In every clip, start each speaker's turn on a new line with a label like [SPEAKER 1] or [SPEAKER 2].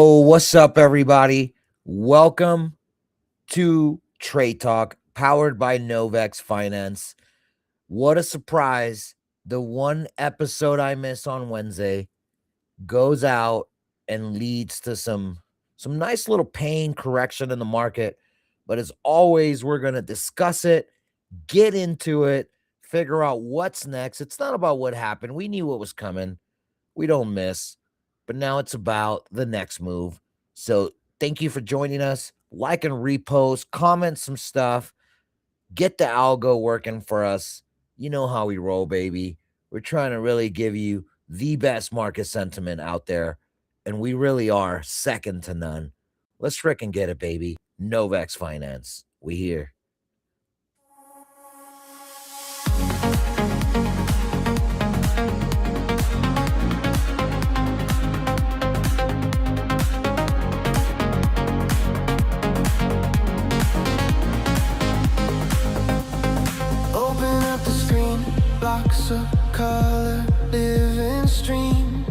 [SPEAKER 1] Oh, what's up, everybody? Welcome to Trade Talk, powered by Novex Finance. What a surprise. The one episode I miss on Wednesday goes out and leads to some nice little pain correction in the market. But as always, we're going to discuss it, get into it, figure out what's next. It's not about what happened. We knew what was coming. We don't miss. But now it's about the next move. So thank you for joining us. Like and repost, comment some stuff, get the algo working for us. You know how we roll, baby. We're trying to really give you the best market sentiment out there, and we really are second to none. Let's fricking get it, baby. Novex Finance. We here.
[SPEAKER 2] Open up the screen, blocks of color, living stream.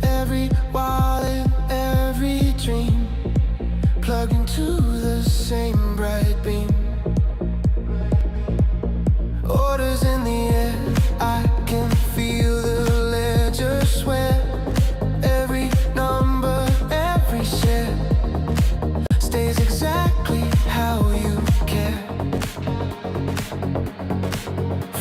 [SPEAKER 2] Every wallet, every dream, plug into the same bright beam. Orders in the air, I can feel the ledger sweat. Every number, every share stays exactly how you care.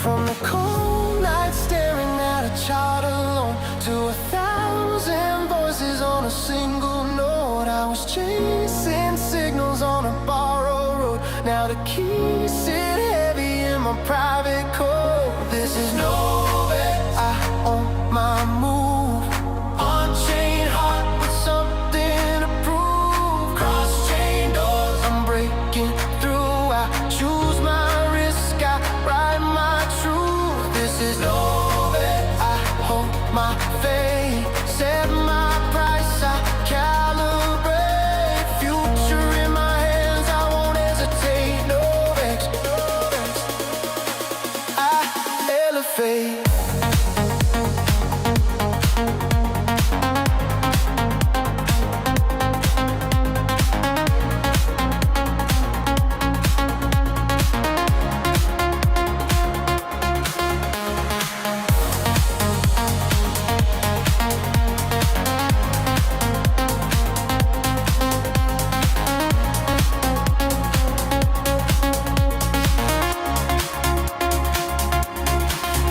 [SPEAKER 2] From the cold night staring at a chart alone, to 1,000 voices on a single note. I was chasing signals on a borrowed road. Now the keys sit heavy in my private code. This is Novex, I own my move. On-chain heart with something to prove. Cross-chain doors, I'm breaking through. I choose my risk, I ride my truth. This is Novex, I hold my faith. Set my price, I calibrate. Future in my hands, I won't hesitate. Novex, I elevate.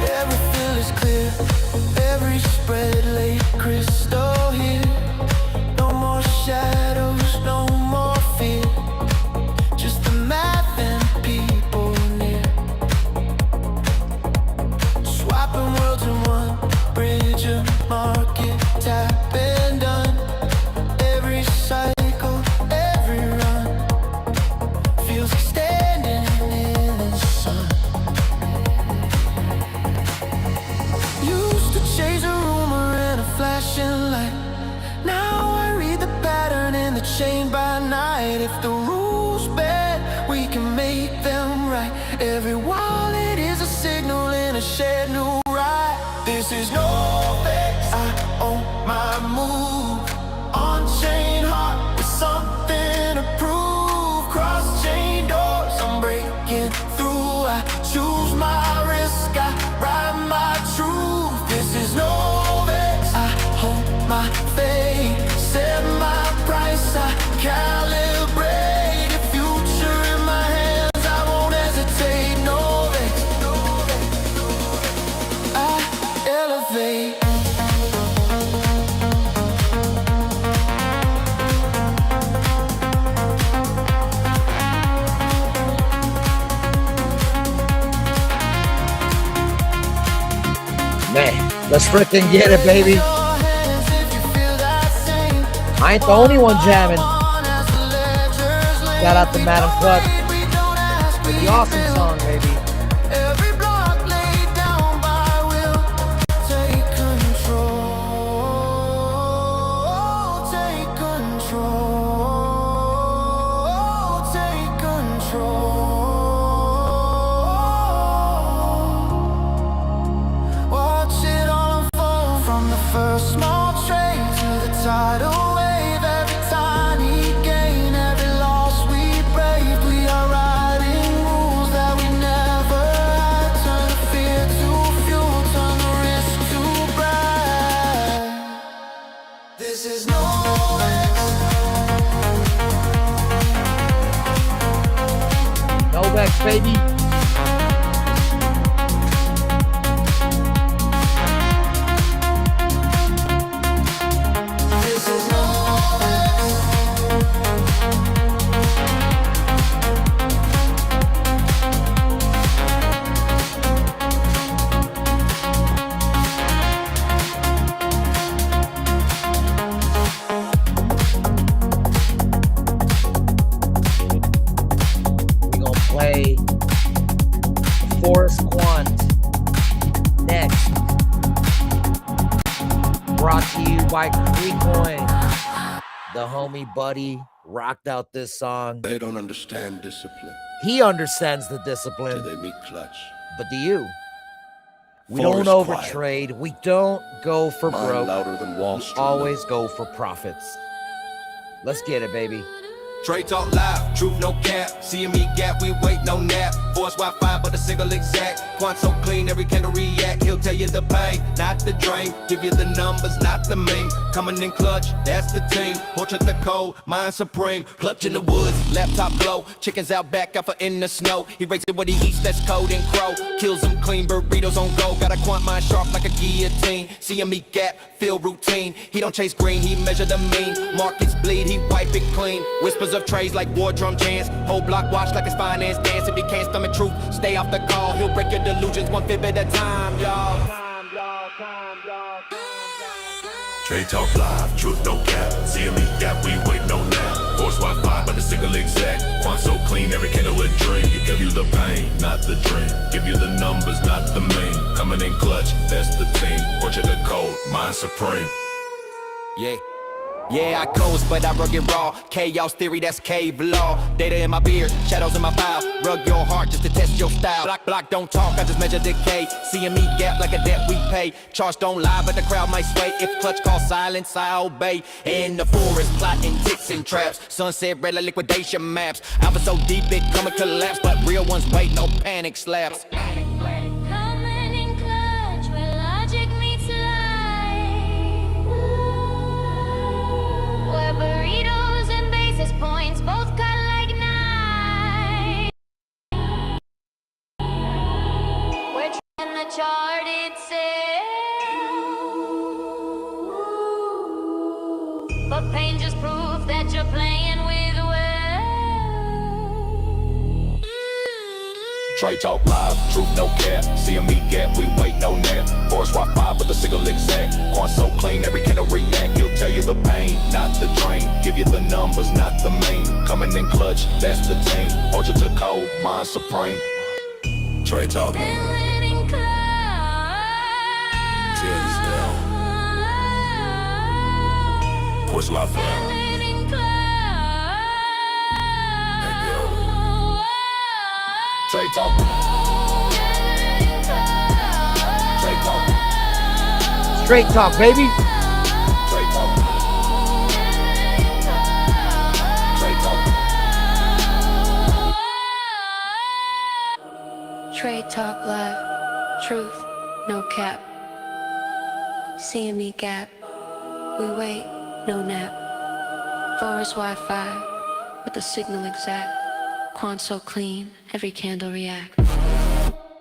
[SPEAKER 2] Every fill is clear, every spread laid crystal here. No more shadows, no more fear, just the math and people near. Swapping worlds in one bridge of market, tap and done. Every cycle, every run feels like standing in the sun. Used to chase a rumor and a flashing light. Now I read the pattern in the chain by night. If the rules bend, we can make them right. Every wallet is a signal in a shared new ride. This is Novex, I own my move. On-chain heart with something to prove. Cross-chain doors, I'm breaking through. I choose my risk, I ride my truth. This is Novex, I hold my faith. Set my price, I calibrate. The future in my hands, I won't hesitate. Novex, I elevate.
[SPEAKER 1] Man, let's fricking get it, baby.
[SPEAKER 2] Your hands if you feel that same.
[SPEAKER 1] I ain't the only one jamming.
[SPEAKER 2] On as the ledgers lay.
[SPEAKER 1] Shout out to
[SPEAKER 2] We
[SPEAKER 1] Madam
[SPEAKER 2] don't
[SPEAKER 1] Club
[SPEAKER 2] wait, we don't ask,
[SPEAKER 1] with
[SPEAKER 2] we
[SPEAKER 1] the awesome
[SPEAKER 2] build.
[SPEAKER 1] song, baby.
[SPEAKER 2] Every block laid down by will. Take control. Take control. Take control. Watch it all unfold from the first small trade to the tidal wave. Every
[SPEAKER 1] Novex, baby.
[SPEAKER 2] This is Novex.
[SPEAKER 1] We're gonna play Forest Quant next. Brought to you by Coin. The homie Buddy rocked out this song.
[SPEAKER 3] They don't understand discipline
[SPEAKER 1] He understands the
[SPEAKER 3] till
[SPEAKER 1] discipline,
[SPEAKER 3] they meet clutch.
[SPEAKER 1] but do you? We
[SPEAKER 3] Forest
[SPEAKER 1] don't
[SPEAKER 3] quiet.
[SPEAKER 1] overtrade. We don't go for
[SPEAKER 3] Mind
[SPEAKER 1] broke.
[SPEAKER 3] louder than Wall
[SPEAKER 1] We
[SPEAKER 3] Street.
[SPEAKER 1] always go for profits. Let's get it, baby.
[SPEAKER 4] Trade talk live, truth no cap. CME gap, we wait no nap. Force Wi-Fi, but a single exact. Quant so clean, every candle react. He'll tell you the pain, not the drain. Give you the numbers, not the meme. Coming in clutch, that's the team. Portrait the code, mind supreme. Clutch in the woods, laptop glow. Chickens out back, alpha in the snow. He rates it what he eats, that's cold and crow. Kills them clean, burritos on go. Got a quant mind sharp like a guillotine. CME gap, feel routine. He don't chase green, he measure the mean. Markets bleed, he wipe it clean. Whispers of trades like war drum chants. Whole block watch like his finance dance. If he can't stomach truth, stay off the call. He'll break your delusions one fifth at a time, y'all.
[SPEAKER 5] Trade talk live, truth no cap. CME gap, we wait no nap. Force Wi-Fi, but the single exact. Quant so clean, every candle a dream. Give you the pain, not the dream. Give you the numbers, not the mean. Coming in clutch, that's the team. Portrait the code, mind supreme.
[SPEAKER 4] Yeah. Yeah, I coast, but I rug it raw. Chaos theory, that's cave law. Data in my beard, shadows in my file. Rug your heart just to test your style. Block, don't talk, I just measure decay. CME gap like a debt we pay. Charge don't lie, but the crowd might sway. If clutch calls silence, I obey. In the forest, plotting ticks and traps. Sunset red like liquidation maps. Alpha so deep it come and collapse, but real ones wait, no panic slaps.
[SPEAKER 6] Coming in clutch where logic meets life. Where burritos and basis points both cut like knives. We're trying the charted sail. But pain just proves that you're playing with well.
[SPEAKER 5] Trade talk live, truth no cap. CME gap, we wait no nap. Force Wi-Fi, but the single exact. Quant so clean, every candle react. He'll tell you the pain, not the drain. Give you the numbers, not the main. Coming in clutch, that's the team. Portrait to code, mind supreme. Trade talk.
[SPEAKER 6] Winning clutch.
[SPEAKER 5] Cheers down. Force Wi-Fi.
[SPEAKER 6] Winning clutch.
[SPEAKER 5] Trade talk. Trade talk.
[SPEAKER 1] Straight talk, baby.
[SPEAKER 5] Trade talk. Trade talk.
[SPEAKER 7] Trade Talk Live, truth, no cap. CME gap, we wait, no nap. Forest Wi-Fi, with the signal exact. Quant so clean, every candle react.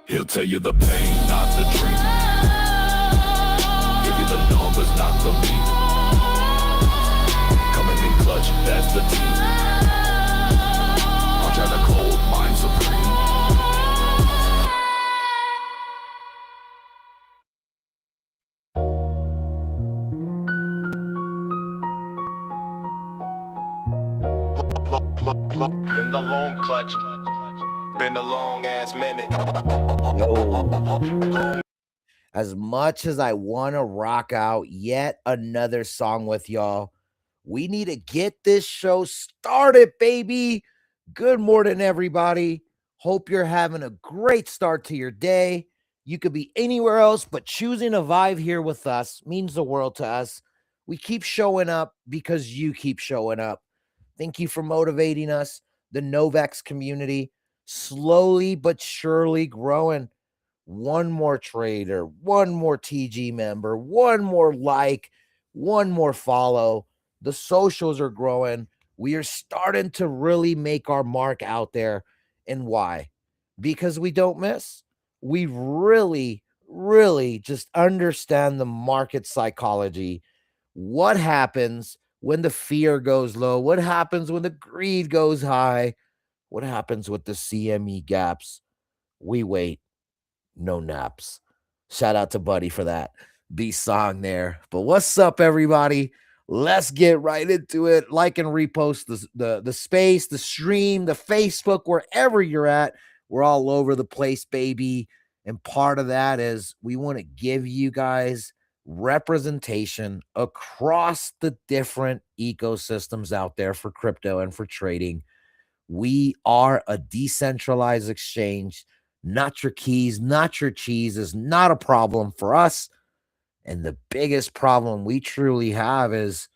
[SPEAKER 5] He'll tell you the pain, not the dream. Give you the numbers, not the mean. Coming in clutch, that's the team. I'm trying to cold, mind supreme.
[SPEAKER 4] Been the long clutch. Been a long ass minute.
[SPEAKER 1] Yo. As much as I want to rock out yet another song with y'all, we need to get this show started, baby. Good morning, everybody. Hope you're having a great start to your day. You could be anywhere else, but choosing a vibe here with us means the world to us. We keep showing up because you keep showing up. Thank you for motivating us. The Novex community, slowly but surely growing. One more trader, one more TG member, one more like, one more follow. The socials are growing. We are starting to really make our mark out there. And why? because we don't miss. We really, really just understand the market psychology. What happens when the fear goes low? What happens when the greed goes high? What happens with the CME gaps? We wait, no naps. Shout out to Buddy for that beast song there. But what's up, everybody? Let's get right into it. Like and repost the space, the stream, the Facebook, wherever you're at. We're all over the place, baby. And part of that is we want to give you guys representation across the different ecosystems out there for crypto and for trading. We are a decentralized exchange. Not your keys, not your cheese is not a problem for us. And the biggest problem we truly have is,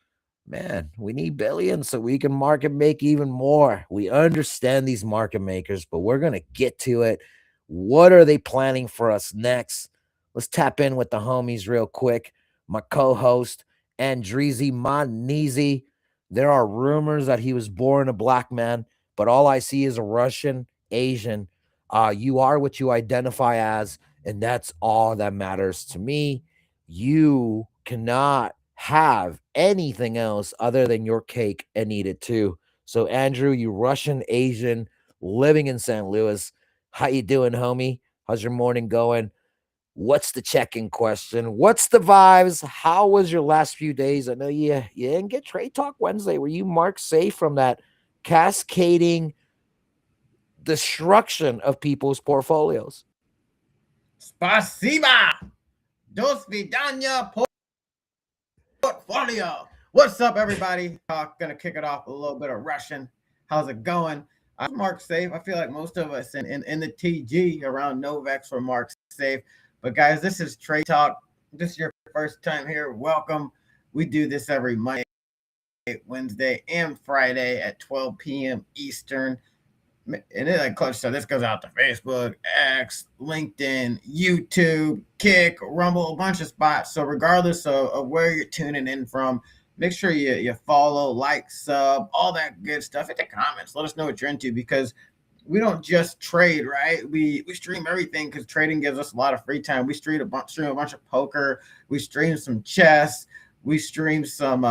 [SPEAKER 1] man, we need billions so we can market make even more. We understand these market makers, but we're going to get to it. What are they planning for us next? Let's tap in with the homies real quick. My co-host, Andreezy Manizi. There are rumors that he was born a black man, but all I see is a Russian, Asian. You are what you identify as, and that's all that matters to me. You cannot have anything else other than your cake and eat it too. So Andrew, you Russian Asian living in St. Louis, how you doing, homie? How's your morning going? What's the check-in question? What's the vibes? How was your last few days? I know you didn't get Trade Talk Wednesday. Were you marked safe from that cascading destruction of people's portfolios?
[SPEAKER 8] Spasiba! Dos vidanya portfolio. What's up, everybody? Gonna kick it off with a little bit of Russian. How's it going? I'm marked safe. I feel like most of us in the TG around Novex were marked safe. But guys, this is Trade Talk. This is your first time here. Welcome. We do this every Monday, Wednesday, and Friday at 12 p.m. Eastern. And then like Clutch said, this goes out to Facebook, X, LinkedIn, YouTube, Kick, Rumble, a bunch of spots. So regardless of where you're tuning in from, make sure you follow, like, sub, all that good stuff. Hit the comments. Let us know what you're into, because we don't just trade, right? We stream everything because trading gives us a lot of free time. We stream a bunch of poker. We stream some chess. We stream some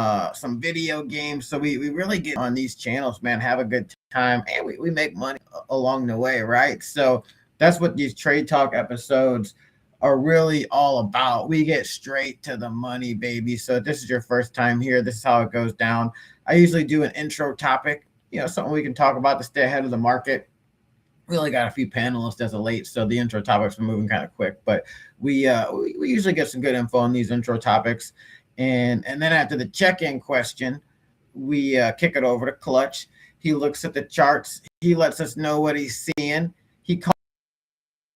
[SPEAKER 8] video games. So we really get on these channels, man, have a good time, and we make money along the way, right? So that's what these Trade Talk episodes are really all about. We get straight to the money, baby. So if this is your first time here, this is how it goes down. I usually do an intro topic, something we can talk about to stay ahead of the market. We only got a few panelists as of late, so the intro topics are moving kind of quick, but we usually get some good info on these intro topics. And then after the check-in question, we kick it over to Clutch. He looks at the charts. He lets us know what he's seeing. He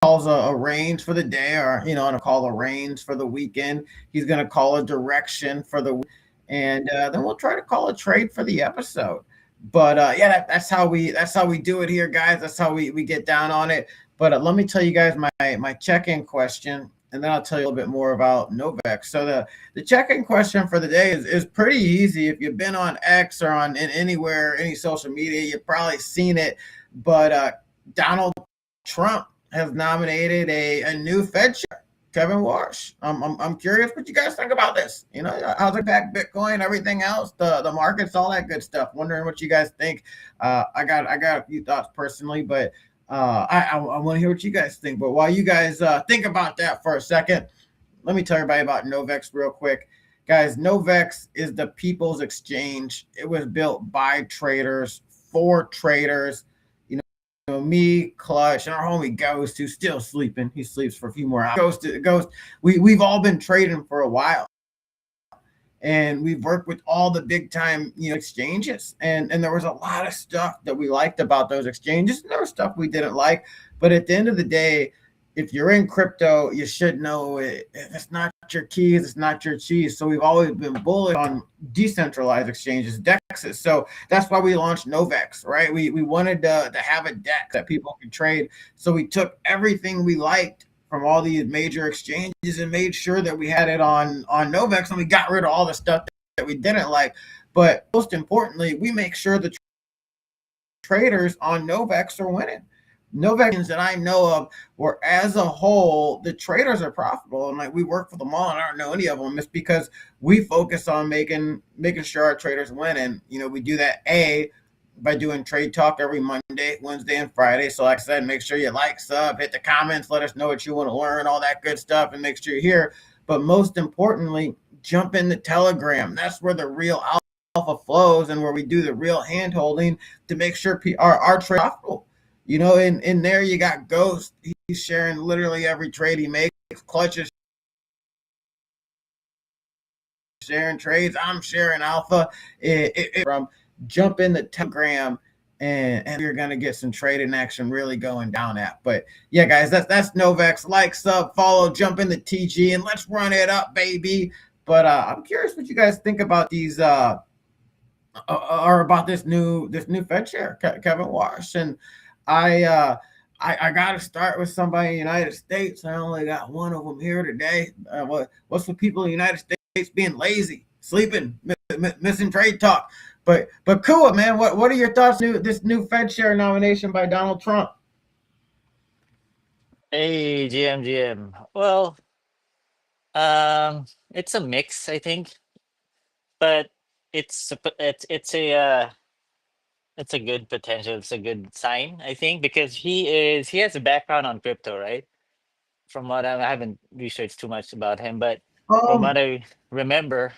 [SPEAKER 8] calls a range for the day, or to call a range for the weekend. He's going to call a direction for the week, and then we'll try to call a trade for the episode. But that's how we do it here, guys. That's how we get down on it. But let me tell you guys my check-in question, and then I'll tell you a little bit more about Novex. So the check-in question for the day is pretty easy. If you've been on X or on anywhere, any social media, you've probably seen it. But Donald Trump has nominated a new Fed chair, Kevin Walsh. I'm curious what you guys think about this. How's it back Bitcoin, everything else, the markets, all that good stuff. Wondering what you guys think. I got a few thoughts personally, but I want to hear what you guys think. But while you guys think about that for a second, let me tell everybody about Novex real quick. Guys, Novex is the people's exchange. It was built by traders for traders. Me, Clutch, and our homie Ghost, who's still sleeping. He sleeps for a few more hours. Ghost. We've all been trading for a while, and we've worked with all the big time exchanges, and there was a lot of stuff that we liked about those exchanges, and there was stuff we didn't like. But at the end of the day, if you're in crypto, you should know it's not your keys, it's not your cheese. So we've always been bullish on decentralized exchanges, DEXs. So that's why we launched Novex, right? We wanted to have a DEX that people could trade. So we took everything we liked from all these major exchanges and made sure that we had it on Novex, and we got rid of all the stuff that we didn't like. But most importantly, we make sure the traders on Novex are winning. Novex that I know of, where as a whole the traders are profitable, and like we work for them all, and I don't know any of them. It's because we focus on making sure our traders win, and we do that by doing trade talk every Monday, Wednesday, and Friday. So, like I said, make sure you like, sub, hit the comments, let us know what you want to learn, all that good stuff, and make sure you're here. But most importantly, jump in the Telegram. That's where the real alpha flows, and where we do the real hand holding to make sure our trade profitable. In there you got Ghost. He's sharing literally every trade he makes. Clutches sharing trades. I'm sharing alpha. From jump in the Telegram, and you're gonna get some trading action really going down at. But yeah, guys, that's Novex. Like, sub, follow, jump in the TG, and let's run it up, baby. But I'm curious what you guys think about these or about this new Fed chair, Kevin Walsh. And I got to start with somebody in the United States. I only got one of them here today. What's with people in the United States being lazy, sleeping, missing trade talk? But Kua, man, what are your thoughts on this new Fed chair nomination by Donald Trump?
[SPEAKER 9] Hey, GM. Well, it's a mix, I think, but it's a good potential. It's a good sign, I think, because he has a background on crypto, right? From what I haven't researched too much about him, but from
[SPEAKER 8] Um,
[SPEAKER 9] what I remember,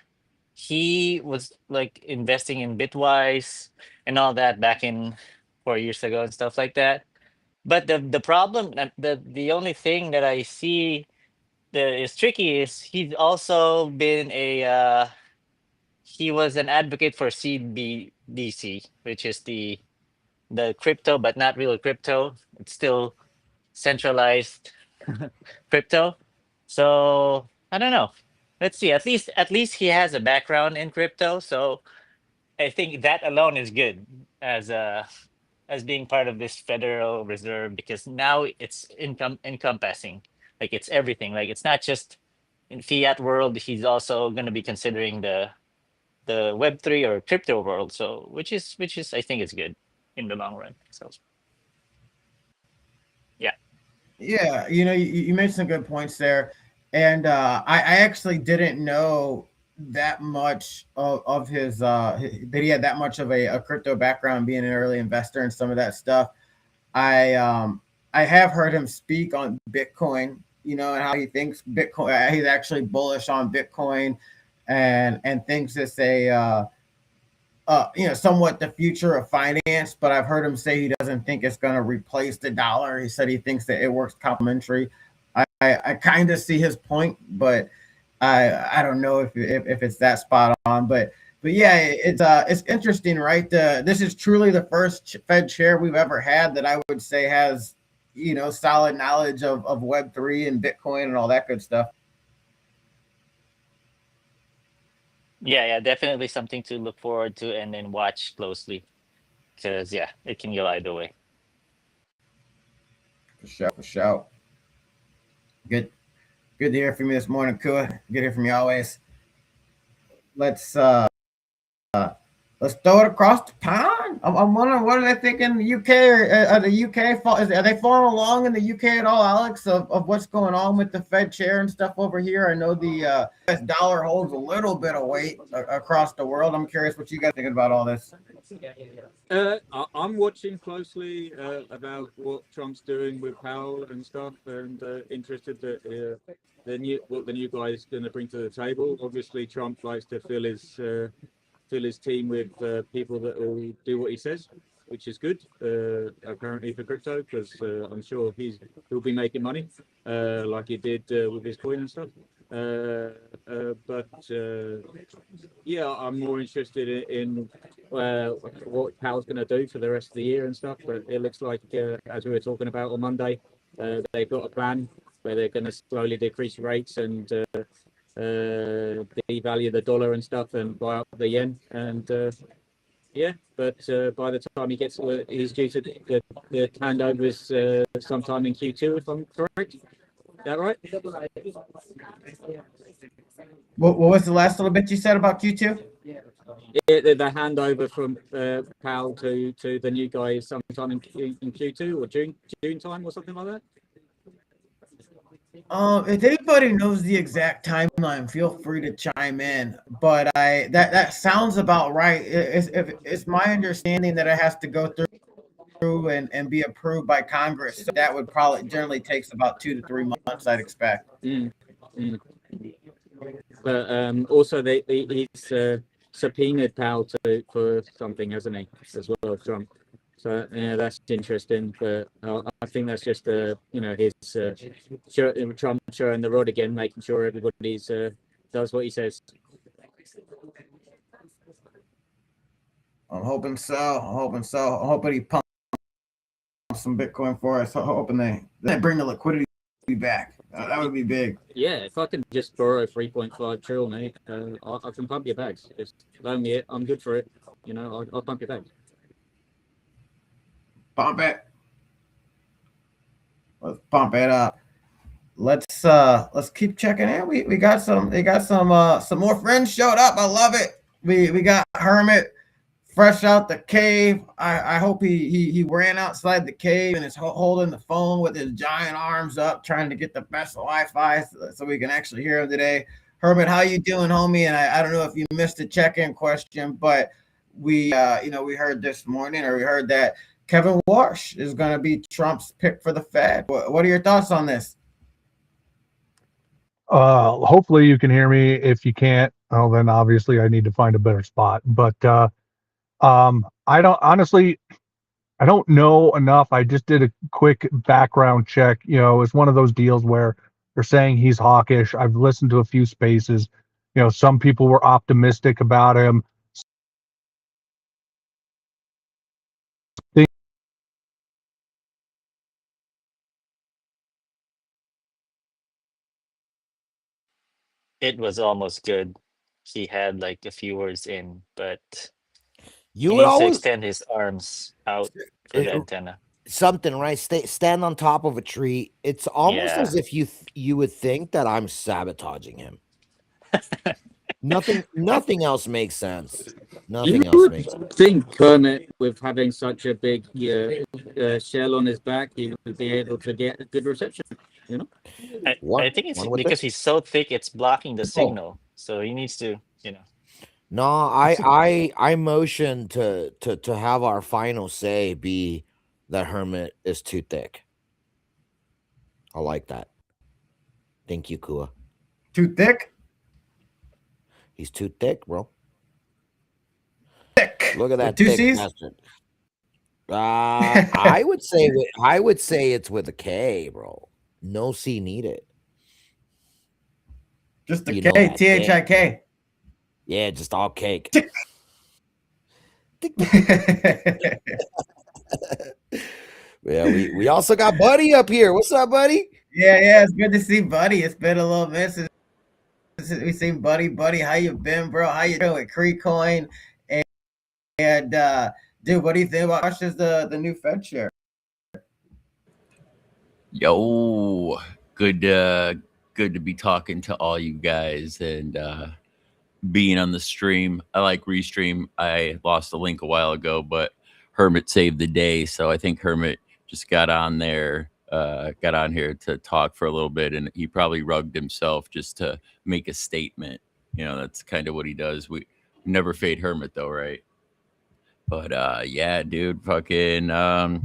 [SPEAKER 9] he was like investing in Bitwise and all that back in 4 years ago and stuff like that. But the problem, the only thing that I see that is tricky is he's also been he was an advocate for CBDC, which is the crypto, but not real crypto. It's still centralized crypto. So I don't know. Let's see. At least he has a background in crypto. So I think that alone is good as being part of this Federal Reserve, because now it's encompassing. Like it's everything. Like it's not just in fiat world. He's also going to be considering the Web3 or crypto world. So which is I think is good in the long run. So yeah.
[SPEAKER 8] Yeah, you made some good points there, and I actually didn't know that much of his that he had that much of a crypto background, being an early investor and some of that stuff. I have heard him speak on Bitcoin, and how he thinks Bitcoin. He's actually bullish on Bitcoin, and thinks it's a somewhat the future of finance. But I've heard him say he doesn't think it's going to replace the dollar. He said he thinks that it works complementary. I kind of see his point, but I don't know if it's that spot on. But yeah, it's interesting, right? This is truly the first Fed chair we've ever had that I would say has solid knowledge of Web3 and Bitcoin and all that good stuff.
[SPEAKER 9] Yeah, definitely something to look forward to and then watch closely, because yeah, it can go either way.
[SPEAKER 8] For sure. Good good to hear from you this morning, Kua. Good to hear from you always. Let's let's throw it across the pond. I'm wondering, what are they thinking in the UK? Are the UK are they following along in the UK at all, Alex, of what's going on with the Fed chair and stuff over here? I know the US dollar holds a little bit of weight across the world. I'm curious what you guys thinking about all this.
[SPEAKER 10] I'm watching closely about what Trump's doing with Powell and stuff, and interested that what the new guy is going to bring to the table. Obviously, Trump likes to fill his team with people that will do what he says, which is good. Apparently for crypto, because I'm sure he'll be making money like he did with his coin and stuff. But yeah, I'm more interested in what Powell's going to do for the rest of the year and stuff. But it looks like, as we were talking about on Monday, they've got a plan where they're going to slowly decrease rates and devalue the dollar and stuff and buy up the yen. And yeah, but by the time he's due to the handovers sometime in Q2, if I'm correct. Is that right?
[SPEAKER 8] What was the last little bit you said about Q2?
[SPEAKER 10] the handover from Powell to the new guy is sometime in Q2 or June time or something like that.
[SPEAKER 8] If anybody knows the exact timeline, feel free to chime in. But that sounds about right. It's my understanding that it has to go through and be approved by Congress. So that would probably generally takes about 2 to 3 months, I'd expect.
[SPEAKER 10] Mm, mm. But also, he's subpoenaed Powell for something, hasn't he, as well as Trump? So yeah, that's interesting. But I think that's just his Trump showing the rod again, making sure everybody's does what he says.
[SPEAKER 8] I'm hoping so. I'm hoping he pumps some Bitcoin for us. I'm hoping they bring the liquidity back. That would be big.
[SPEAKER 10] Yeah, if I can just borrow 3.5 trillion, mate, I can pump your bags. Just loan me it. I'm good for it. I'll pump your bags.
[SPEAKER 8] Pump it. Let's pump it up. Let's keep checking in. We got some more friends showed up. I love it. We got Hermit fresh out the cave. I hope he ran outside the cave and is holding the phone with his giant arms up, trying to get the best Wi-Fi so we can actually hear him today. Hermit, how you doing, homie? And I don't know if you missed the check-in question, but we we heard this morning, or we heard that Kevin Warsh is going to be Trump's pick for the Fed. What are your thoughts on this?
[SPEAKER 11] Hopefully you can hear me. If you can't, well, then obviously I need to find a better spot. But I don't know enough. I just did a quick background check. It's one of those deals where they're saying he's hawkish. I've listened to a few spaces. Some people were optimistic about him.
[SPEAKER 9] It was almost good. He had like a few words in, but
[SPEAKER 1] You
[SPEAKER 9] he
[SPEAKER 1] would
[SPEAKER 9] needs to
[SPEAKER 1] always
[SPEAKER 9] extend his arms out for the antenna.
[SPEAKER 1] something, right? Stand on top of a tree. It's almost
[SPEAKER 9] Yeah.
[SPEAKER 1] as if you would think that I'm sabotaging him. Nothing else makes sense.
[SPEAKER 10] You
[SPEAKER 1] Nothing else makes sense.
[SPEAKER 10] would think Kermit, with having such a big shell on his back, he would be able to get a good reception.
[SPEAKER 9] I think it's
[SPEAKER 1] One would
[SPEAKER 9] because
[SPEAKER 1] think.
[SPEAKER 9] he's so thick it's blocking the
[SPEAKER 1] Oh.
[SPEAKER 9] signal. So he needs to,
[SPEAKER 1] No, I motion to have our final say be that Hermit is too thick. I like that. Thank you, Kua.
[SPEAKER 8] Too thick?
[SPEAKER 1] He's too thick, bro.
[SPEAKER 8] Thick.
[SPEAKER 1] Look at that
[SPEAKER 8] With two
[SPEAKER 1] thick
[SPEAKER 8] C's?
[SPEAKER 1] bastard. I would say it's with a K, bro. No C needed.
[SPEAKER 8] Just the
[SPEAKER 1] You know
[SPEAKER 8] K,
[SPEAKER 1] that
[SPEAKER 8] Thik.
[SPEAKER 1] Yeah, just all cake. Yeah, we also got Buddy up here. What's up, Buddy?
[SPEAKER 8] Yeah, it's good to see Buddy. It's been a little minute since we seen Buddy. Buddy, how you been, bro? How you doing with Creecoin? And dude, what do you think about Rush as the new Fed chair?
[SPEAKER 12] Yo, good to be talking to all you guys and being on the stream. I like Restream. I lost the link a while ago, but Hermit saved the day, so I think Hermit just got on here to talk for a little bit, and he probably rugged himself just to make a statement. That's kind of what he does. We never fade Hermit though, right? But yeah, dude, fucking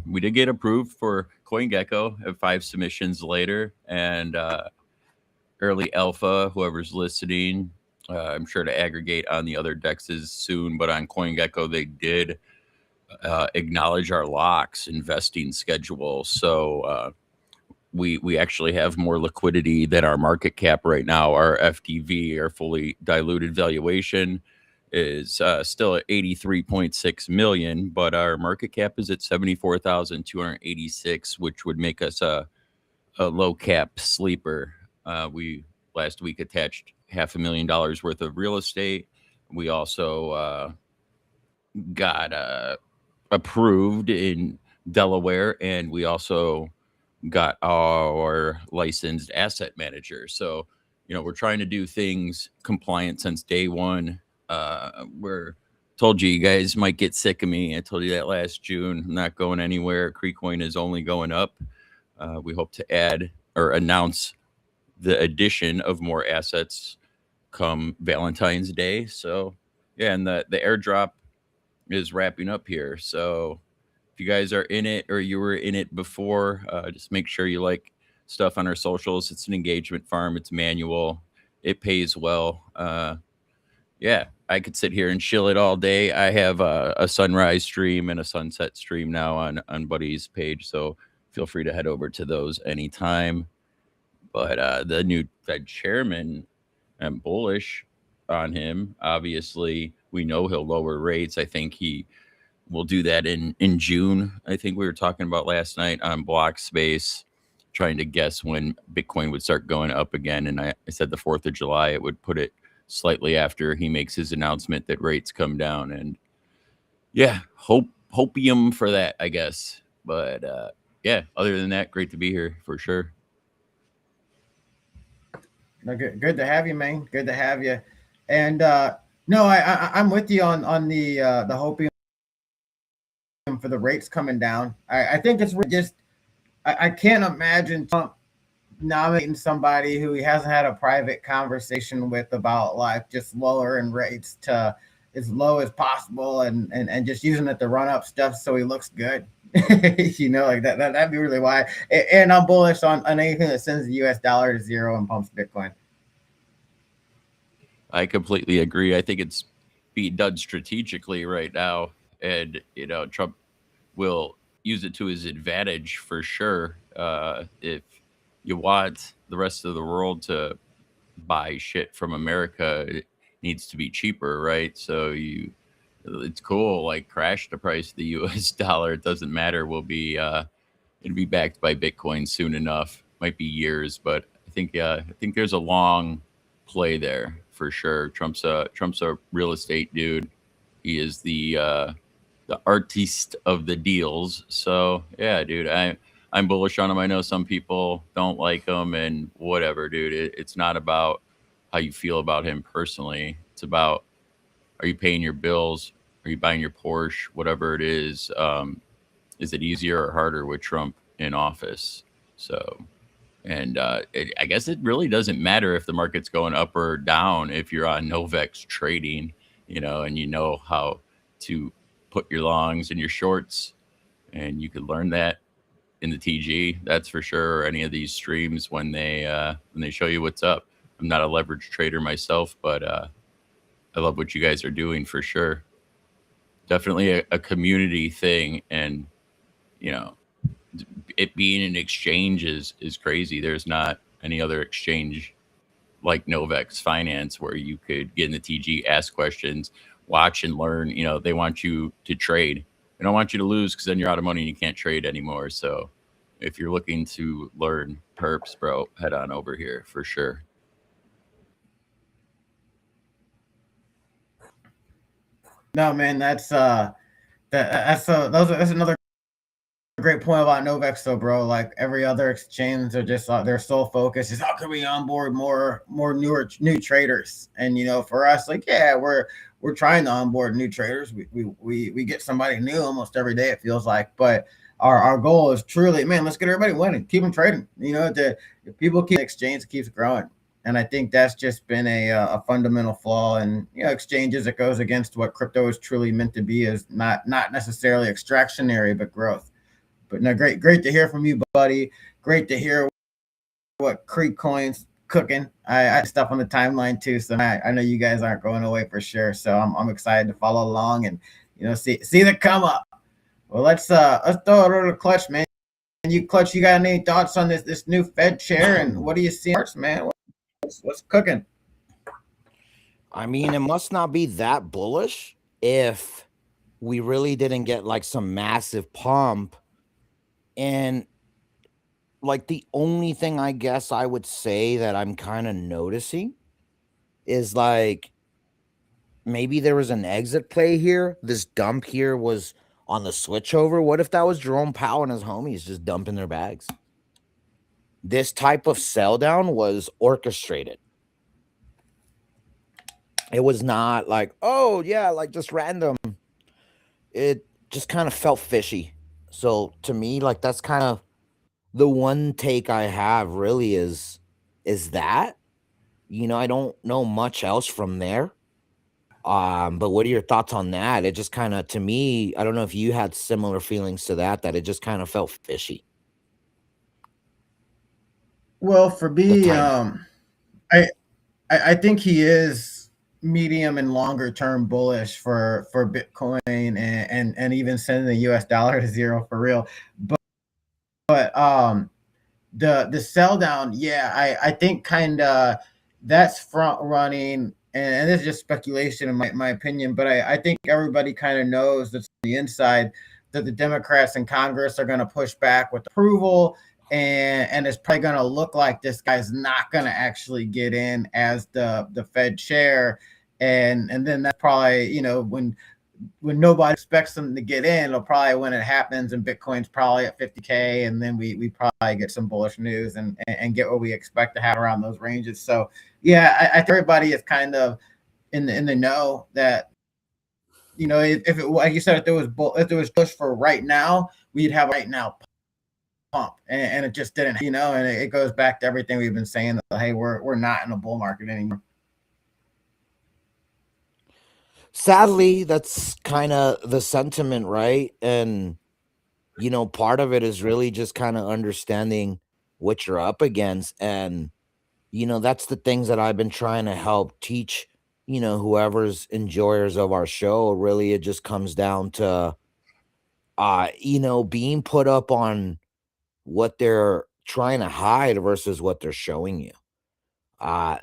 [SPEAKER 12] we did get approved for CoinGecko at 5 submissions later, and early alpha, whoever's listening, I'm sure to aggregate on the other dexes soon, but on CoinGecko they did acknowledge our locks investing schedule. So we actually have more liquidity than our market cap right now. Our FDV, our fully diluted valuation, is still at 83.6 million, but our market cap is at 74,286, which would make us a low cap sleeper. We last week attached $500,000 worth of real estate. We also got approved in Delaware, and we also got our licensed asset manager. So, we're trying to do things compliant since day one. We're told you guys might get sick of me. I told you that last June. I'm not going anywhere. Creekcoin is only going up. We hope to add or announce the addition of more assets come Valentine's Day. So yeah, and the airdrop is wrapping up here. So if you guys are in it or you were in it before, just make sure you like stuff on our socials. It's an engagement farm. It's manual. It pays well. Yeah, I could sit here and chill it all day. I have a sunrise stream and a sunset stream now on Buddy's page, so feel free to head over to those anytime. But the new Fed chairman, I'm bullish on him. Obviously, we know he'll lower rates. I think he will do that in June. I think we were talking about last night on Block Space, trying to guess when Bitcoin would start going up again. And I said the 4th of July. It would put it slightly after he makes his announcement that rates come down. And yeah, hopium for that, I guess. But yeah, other than that, great to be here for sure.
[SPEAKER 8] No, good to have you, man. Good to have you. And no, I'm with you on the hopium for the rates coming down. I think it's just I can't imagine Trump nominating somebody who he hasn't had a private conversation with about like just lowering rates to as low as possible and just using it to run up stuff so he looks good. Like that'd be really why. And I'm bullish on anything that sends the US dollar to zero and pumps Bitcoin.
[SPEAKER 12] I completely agree. I think it's being done strategically right now. And, Trump will use it to his advantage for sure. If you want the rest of the world to buy shit from America, it needs to be cheaper, right? So it's cool. Like crash the price of the U.S. dollar. It doesn't matter. It'll be backed by Bitcoin soon enough. Might be years, but I think there's a long play there for sure. Trump's a real estate dude. He is the artiste of the deals. So yeah, dude, I'm bullish on him. I know some people don't like him and whatever, dude. It's not about how you feel about him personally. It's about, are you paying your bills? Are you buying your Porsche? Whatever it is it easier or harder with Trump in office? So, and I guess it really doesn't matter if the market's going up or down if you're on Novex trading, and you know how to put your longs and your shorts, and you could learn that in the TG, that's for sure, or any of these streams when they show you what's up. I'm not a leverage trader myself, but I love what you guys are doing for sure. Definitely a community thing, and it being an exchange is crazy. There's not any other exchange like Novex Finance where you could get in the TG, ask questions, watch and learn. They want you to trade. They don't want you to lose because then you're out of money and you can't trade anymore. So if you're looking to learn perps, bro, head on over here for sure.
[SPEAKER 8] No, man, that's another great point about Novex, though, bro. Like every other exchange, are just their sole focus is how can we onboard more new traders. And for us, like we're trying to onboard new traders. We get somebody new almost every day. It feels like, but our goal is truly, man, let's get everybody winning, keep them trading. If people keep exchange, it keeps growing. And I think that's just been a fundamental flaw in exchanges. It goes against what crypto is truly meant to be, is not necessarily extractionary, but growth. But no, great to hear from you, buddy. Great to hear what Creekcoin's cooking. I stuff on the timeline too, so I know you guys aren't going away for sure. So I'm excited to follow along and see the come up. Well, let's throw it over to Clutch, man. Clutch, you got any thoughts on this new Fed chair, and what do you see, man? What's cooking?
[SPEAKER 1] I mean, it must not be that bullish if we really didn't get like some massive pump. And like the only thing I guess I would say that I'm kind of noticing is like maybe there was an exit play here. This dump here was on the switchover. What if that was Jerome Powell and his homies just dumping their bags? This type of sell down was orchestrated. It was not like, oh yeah, like just random. It just kind of felt fishy. So to me, like that's kind of the one take I have really is that. I don't know much else from there. But what are your thoughts on that? It just kind of, to me, I don't know if you had similar feelings to that, that it just kind of felt fishy.
[SPEAKER 8] Well, for
[SPEAKER 1] The
[SPEAKER 8] me,
[SPEAKER 1] timing.
[SPEAKER 8] I, I think he is medium and longer term bullish for Bitcoin and even sending the US dollar to zero for real. But the sell down, yeah, I think kind of that's front running, and this is just speculation in my opinion, but I think everybody kind of knows that's on the inside that the Democrats in Congress are going to push back with approval, and it's probably going to look like this guy's not going to actually get in as the Fed chair, and then that's probably when nobody expects them to get in, it'll probably when it happens and Bitcoin's probably at 50K, and then we probably get some bullish news and get what we expect to have around those ranges. So yeah, I think everybody is kind of in the know that if it like you said, if there was push for right now, we'd have a right now pump, and it just didn't, and it goes back to everything we've been saying that hey, we're not in a bull market anymore.
[SPEAKER 1] Sadly, that's kind of the sentiment, right? And part of it is really just kind of understanding what you're up against. And that's the things that I've been trying to help teach, whoever's enjoyers of our show. Really, it just comes down to being put up on what they're trying to hide versus what they're showing you.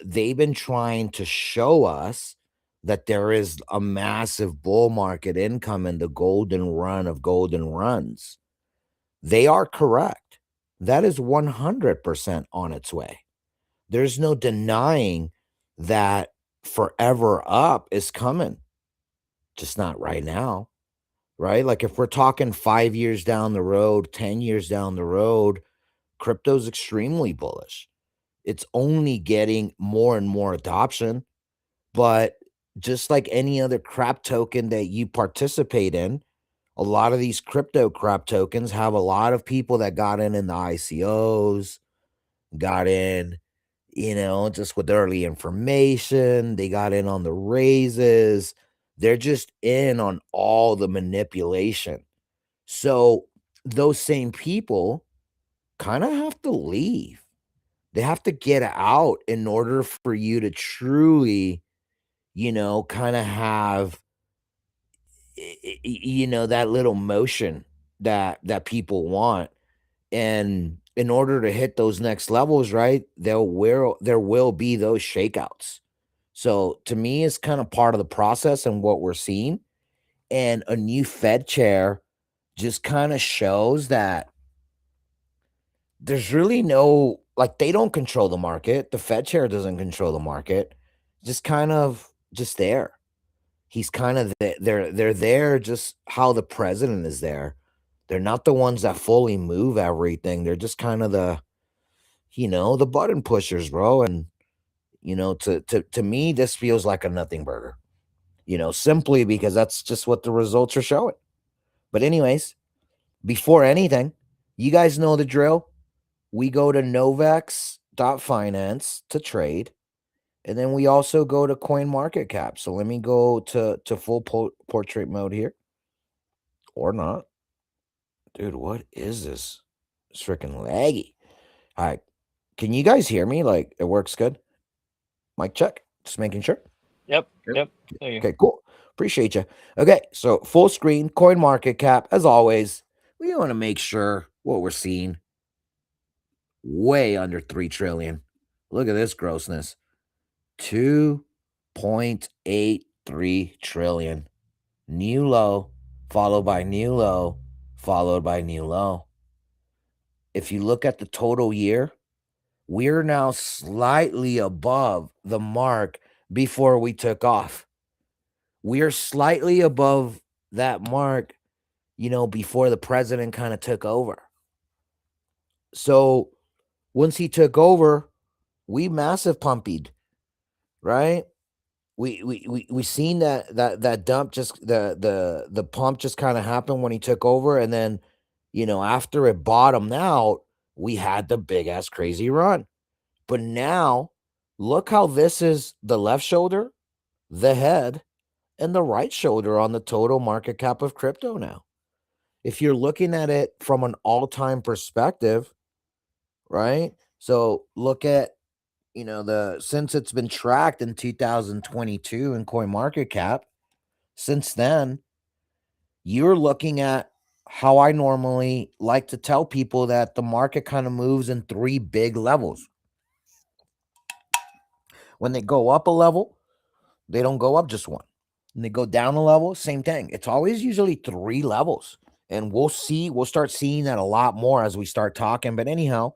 [SPEAKER 1] They've been trying to show us that there is a massive bull market income in the golden run of golden runs. They are correct. That is 100% on its way. There's no denying that forever up is coming, just not right now, right? Like if we're talking 5 years down the road, 10 years down the road, crypto's extremely bullish. It's only getting more and more adoption. But just like any other crap token that you participate in, a lot of these crypto crap tokens have a lot of people that got in the ICOs, got in, just with early information. They got in on the raises. They're just in on all the manipulation. So those same people kind of have to leave. They have to get out in order for you to truly, kind of have, that little motion that people want. And in order to hit those next levels, right, there will be those shakeouts. So to me, it's kind of part of the process and what we're seeing. And a new Fed chair just kind of shows that there's really no, like, they don't control the market. The Fed chair doesn't control the market. Just kind of just there. He's kind of they're there just how the president is there. They're not the ones that fully move everything. They're just kind of the button pushers, bro. And to me, this feels like a nothing burger. Simply because that's just what the results are showing. But anyways, before anything, you guys know the drill. We go to Novex.finance to trade. And then we also go to Coin Market Cap. So let me go to full portrait mode here. Or not. Dude, what is this? It's freaking laggy. All right. Can you guys hear me? Like, it works good? Mic check. Just making sure.
[SPEAKER 9] Yep.
[SPEAKER 8] Yep.
[SPEAKER 9] Yep. There you go.
[SPEAKER 1] Okay, cool. Appreciate you. Okay, so full screen, Coin Market Cap. As always, we want to make sure what we're seeing way under 3 trillion. Look at this grossness. 2.83 trillion. New low, followed by new low, followed by new low. If you look at the total year, we're now slightly above the mark before we took off. We are slightly above that mark, before the president kind of took over. So once he took over, we massive pumpied, right? we seen that dump, just the pump just kind of happened when he took over, and then after it bottomed out, we had the big ass crazy run. But now look how this is the left shoulder, the head, and the right shoulder on the total market cap of crypto now. If you're looking at it from an all-time perspective, right? So look at the since it's been tracked in 2022 in coin market cap, since then you're looking at how I normally like to tell people that the market kind of moves in three big levels. When they go up a level, they don't go up just one. When they go down a level, same thing. It's always usually three levels. And we'll start seeing that a lot more as we start talking. But anyhow,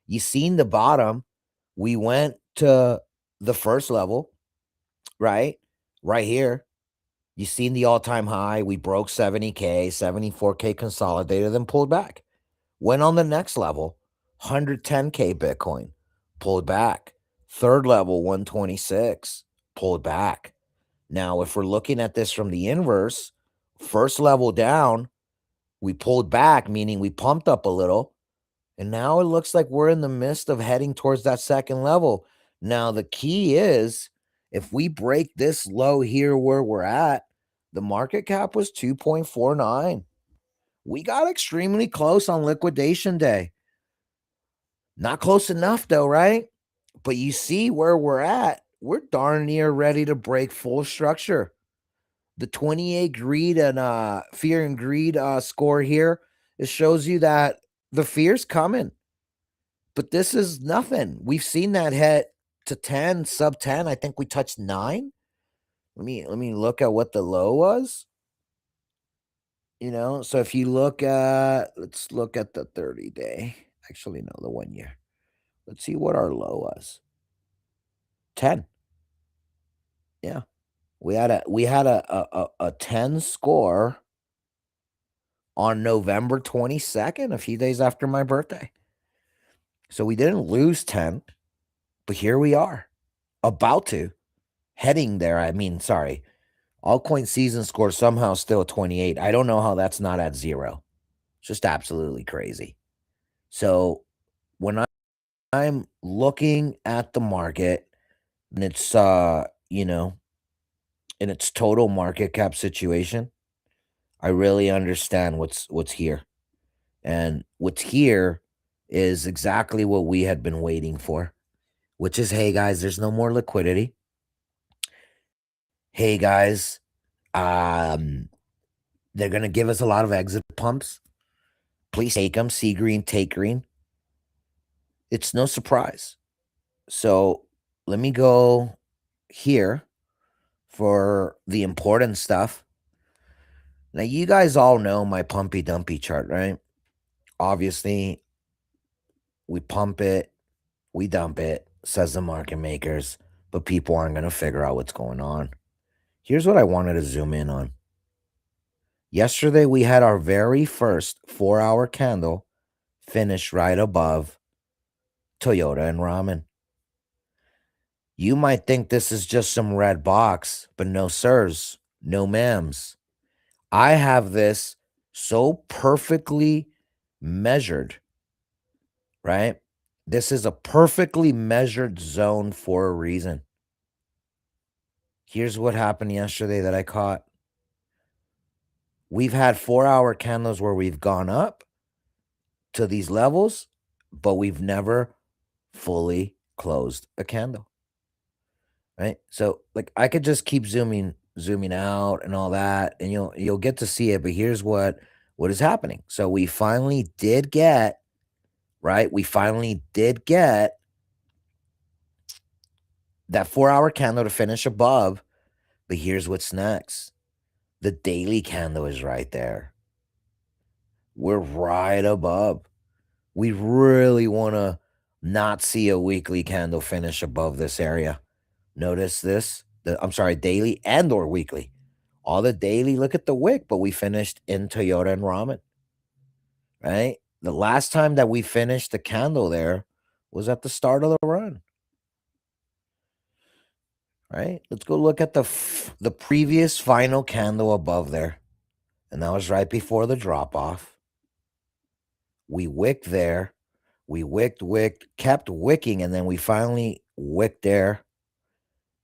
[SPEAKER 1] you seen the bottom. We went to the first level, right? Right here. You seen the all-time high. We broke 70K, 74K consolidated, then pulled back. Went on the next level, 110K Bitcoin, pulled back. Third level, 126, pulled back. Now, if we're looking at this from the inverse, first level down, we pulled back, meaning we pumped up a little. And now it looks like we're in the midst of heading towards that second level. Now, the key is if we break this low here where we're at, the market cap was 2.49. We got extremely close on liquidation day. Not close enough though, right? But you see where we're at. We're darn near ready to break full structure. The 28 greed and fear and greed score here, it shows you that the fear's coming. But this is nothing. We've seen that hit to 10, sub 10. I think we touched 9. Let me look at what the low was. So if you let's look at the 30-day. Actually, no, the 1 year. Let's see what our low was. 10. Yeah. We had a 10 score on November 22nd, a few days after my birthday. So we didn't lose 10, but here we are, about to, heading there. I mean, sorry, altcoin season score somehow still 28. I don't know how that's not at 0. It's just absolutely crazy. So when I'm looking at the market and it's in its total market cap situation, I really understand what's here. And what's here is exactly what we had been waiting for, which is, hey guys, there's no more liquidity. Hey guys, they're gonna give us a lot of exit pumps. Please take them. See green, take green. It's no surprise. So let me go here for the important stuff. Now, you guys all know my pumpy dumpy chart, right? Obviously, we pump it, we dump it, says the market makers, but people aren't going to figure out what's going on. Here's what I wanted to zoom in on. Yesterday, we had our very first 4-hour candle finish right above Toyota and Ramen. You might think this is just some red box, but no sirs, no ma'ams. I have this so perfectly measured, right? This is a perfectly measured zone for a reason. Here's what happened yesterday that I caught. We've had 4-hour candles where we've gone up to these levels, but we've never fully closed a candle. Right? So like I could just keep zooming out and all that, and you'll get to see it, but here's what is happening. So we finally did get, right? We finally did get that 4-hour candle to finish above, but here's what's next. The daily candle is right there. We're right above. We really want to not see a weekly candle finish above this area. Notice this. I'm sorry, daily and or weekly. All the daily, look at the wick, but we finished in Toyota and Ramen. Right? The last time that we finished the candle there was at the start of the run. right? Let's go look at the previous final candle above there. And that was right before the drop off. We wicked there. We wicked, kept wicking, and then we finally wicked there.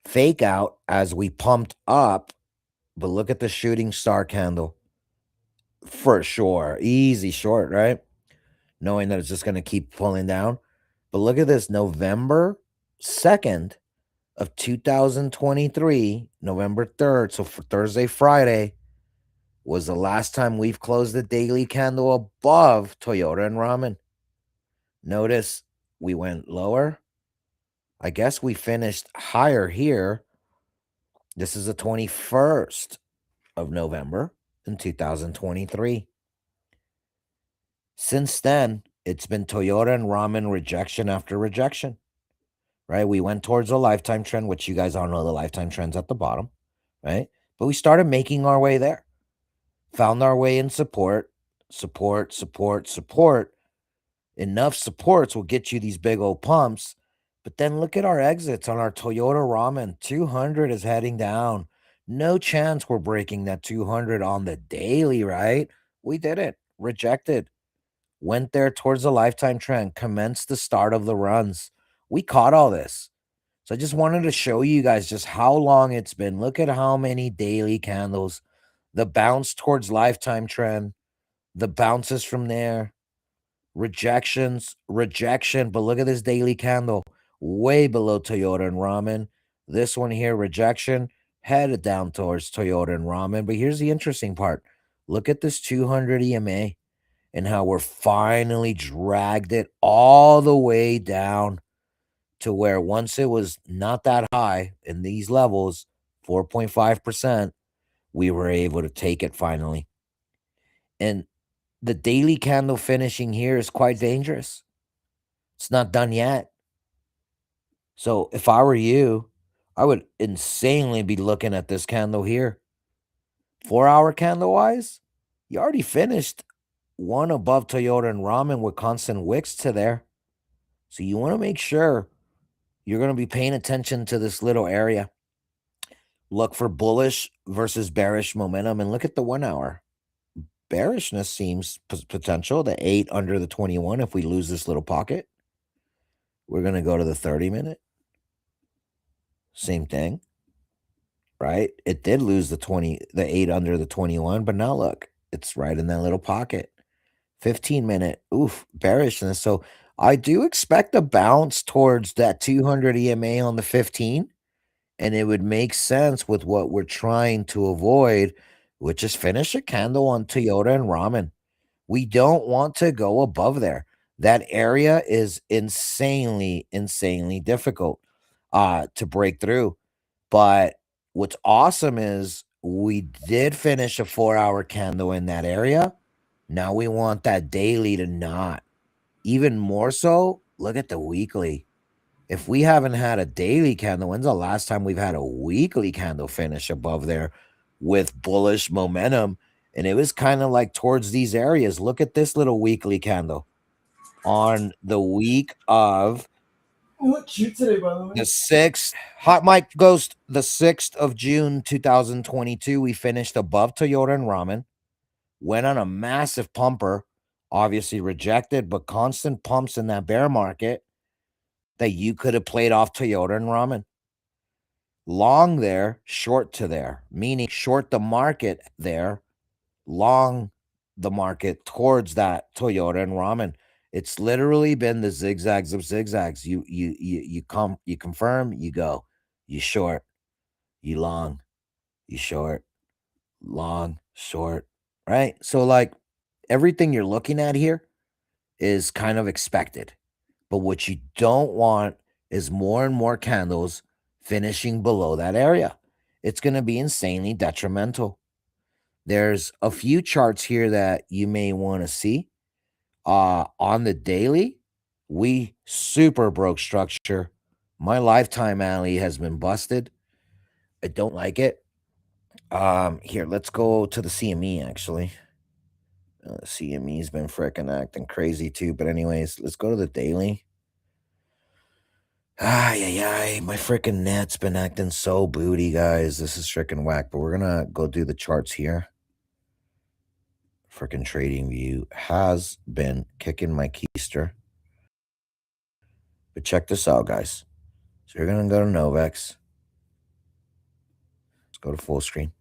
[SPEAKER 1] Fake out as we pumped up. But look at the shooting star candle. For sure. Easy short, right? Knowing that it's just going to keep pulling down. But look at this, November 2nd of 2023, November 3rd. So for Thursday, Friday was the last time we've closed the daily candle above Toyota and Ramen. Notice we went lower. I guess we finished higher here. This is the 21st of November in 2023. Since then, it's been Toyota and Ramen rejection after rejection, right? We went towards a lifetime trend, which you guys all know the lifetime trend's at the bottom, right? But we started making our way there, found our way in support. Enough supports will get you these big old pumps. But then look at our exits on our Toyota Ramen. 200 is heading down. No chance we're breaking that 200 on the daily, right? We did it. Rejected. Went there towards the lifetime trend. Commenced the start of the runs. We caught all this. So I just wanted to show you guys just how long it's been. Look at how many daily candles. The bounce towards lifetime trend. The bounces from there. Rejections, rejection. But look at this daily candle, way below Toyota and Ramen. This one here, rejection, headed down towards Toyota and Ramen. But here's the interesting part. Look at this 200 EMA and how we're finally dragged it all the way down to where once it was not that high in these levels, 4.5%, we were able to take it finally. And the daily candle finishing here is quite dangerous. It's not done yet. So if I were you, I would insanely be looking at this candle here. 4-hour candle wise, you already finished one above Toyota and Ramen with constant wicks to there. So you want to make sure you're going to be paying attention to this little area. Look for bullish versus bearish momentum and look at the 1 hour. Bearishness seems potential, the 8 under the 21 if we lose this little pocket. We're going to go to the 30-minute. Same thing, right? It did lose the 8 under the 21, but now look, it's right in that little pocket. 15-minute, oof, bearishness. So I do expect a bounce towards that 200 EMA on the 15, and it would make sense with what we're trying to avoid, which is finish a candle on Toyota and Ramen. We don't want to go above there. That area is insanely, insanely difficult to break through. But what's awesome is we did finish a 4-hour candle in that area. Now we want that daily to not. Even more so, look at the weekly. If we haven't had a daily candle, when's the last time we've had a weekly candle finish above there with bullish momentum? And it was kind of like towards these areas. Look at this little weekly candle on the week of the 6th. Hot Mike Ghost, the 6th of June, 2022. We finished above Toyota and Ramen. Went on a massive pumper, obviously rejected, but constant pumps in that bear market that you could have played off Toyota and Ramen. Long there, short to there, meaning short the market there, long the market towards that Toyota and Ramen. It's literally been the zigzags of zigzags. You confirm, you go, you short, you long, you short, long, short, right? So like everything you're looking at here is kind of expected. But what you don't want is more and more candles finishing below that area. It's going to be insanely detrimental. There's a few charts here that you may want to see. On the daily, we super broke structure. My lifetime alley has been busted. I don't like it. Here, let's go to the CME actually. CME's been freaking acting crazy too. But anyways, let's go to the daily. Ay, my freaking net's been acting so booty, guys. This is freaking whack, but we're gonna go do the charts here. Freaking trading view has been kicking my keister. But check this out, guys. So you're gonna go to Novex. Let's go to full screen.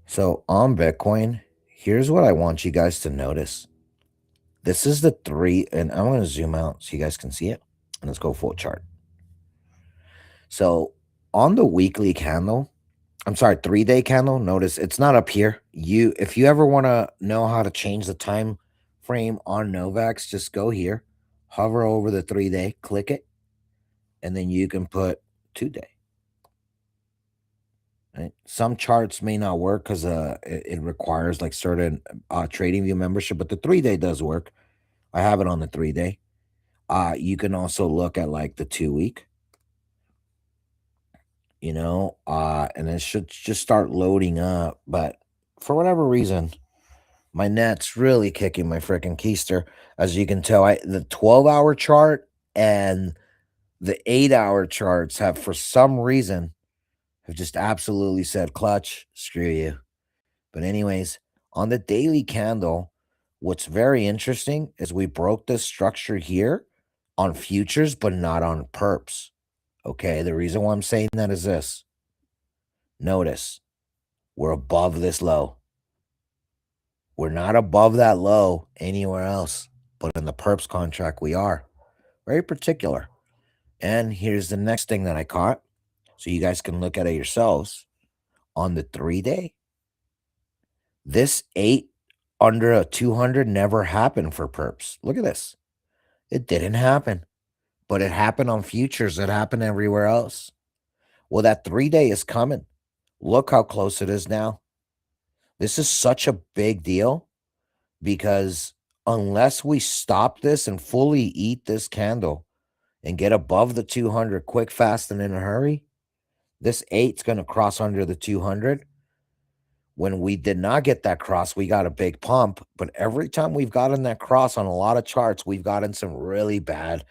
[SPEAKER 1] So on Bitcoin, here's what I want you guys to notice. This is the three, and I'm gonna zoom out so you guys can see it. And let's go full chart. So on the weekly candle, I'm sorry, 3-day candle, notice it's not up here. If you ever want to know how to change the time frame on Novex, just go here, hover over the 3-day, click it, and then you can put 2-day. Right? Some charts may not work because it requires like certain trading view membership, but the 3-day does work. I have it on the 3-day. You can also look at like the 2-week. And it should just start loading up. But for whatever reason, my net's really kicking my freaking keister. As you can tell, the 12-hour chart and the 8-hour charts have, for some reason, have just absolutely said, clutch, screw you. But anyways, on the daily candle, what's very interesting is we broke this structure here on futures, but not on perps. Okay, the reason why I'm saying that is this. Notice, we're above this low. We're not above that low anywhere else, but in the perps contract, we are. Very particular. And here's the next thing that I caught, so you guys can look at it yourselves. On the 3-day, this 8 under a 200 never happened for perps. Look at this. It didn't happen, but it happened on futures. It happened everywhere else. Well, that 3-day is coming. Look how close it is now. This is such a big deal because unless we stop this and fully eat this candle and get above the 200 quick, fast, and in a hurry, this 8's going to cross under the 200. When we did not get that cross, we got a big pump. But every time we've gotten that cross on a lot of charts, we've gotten some really bad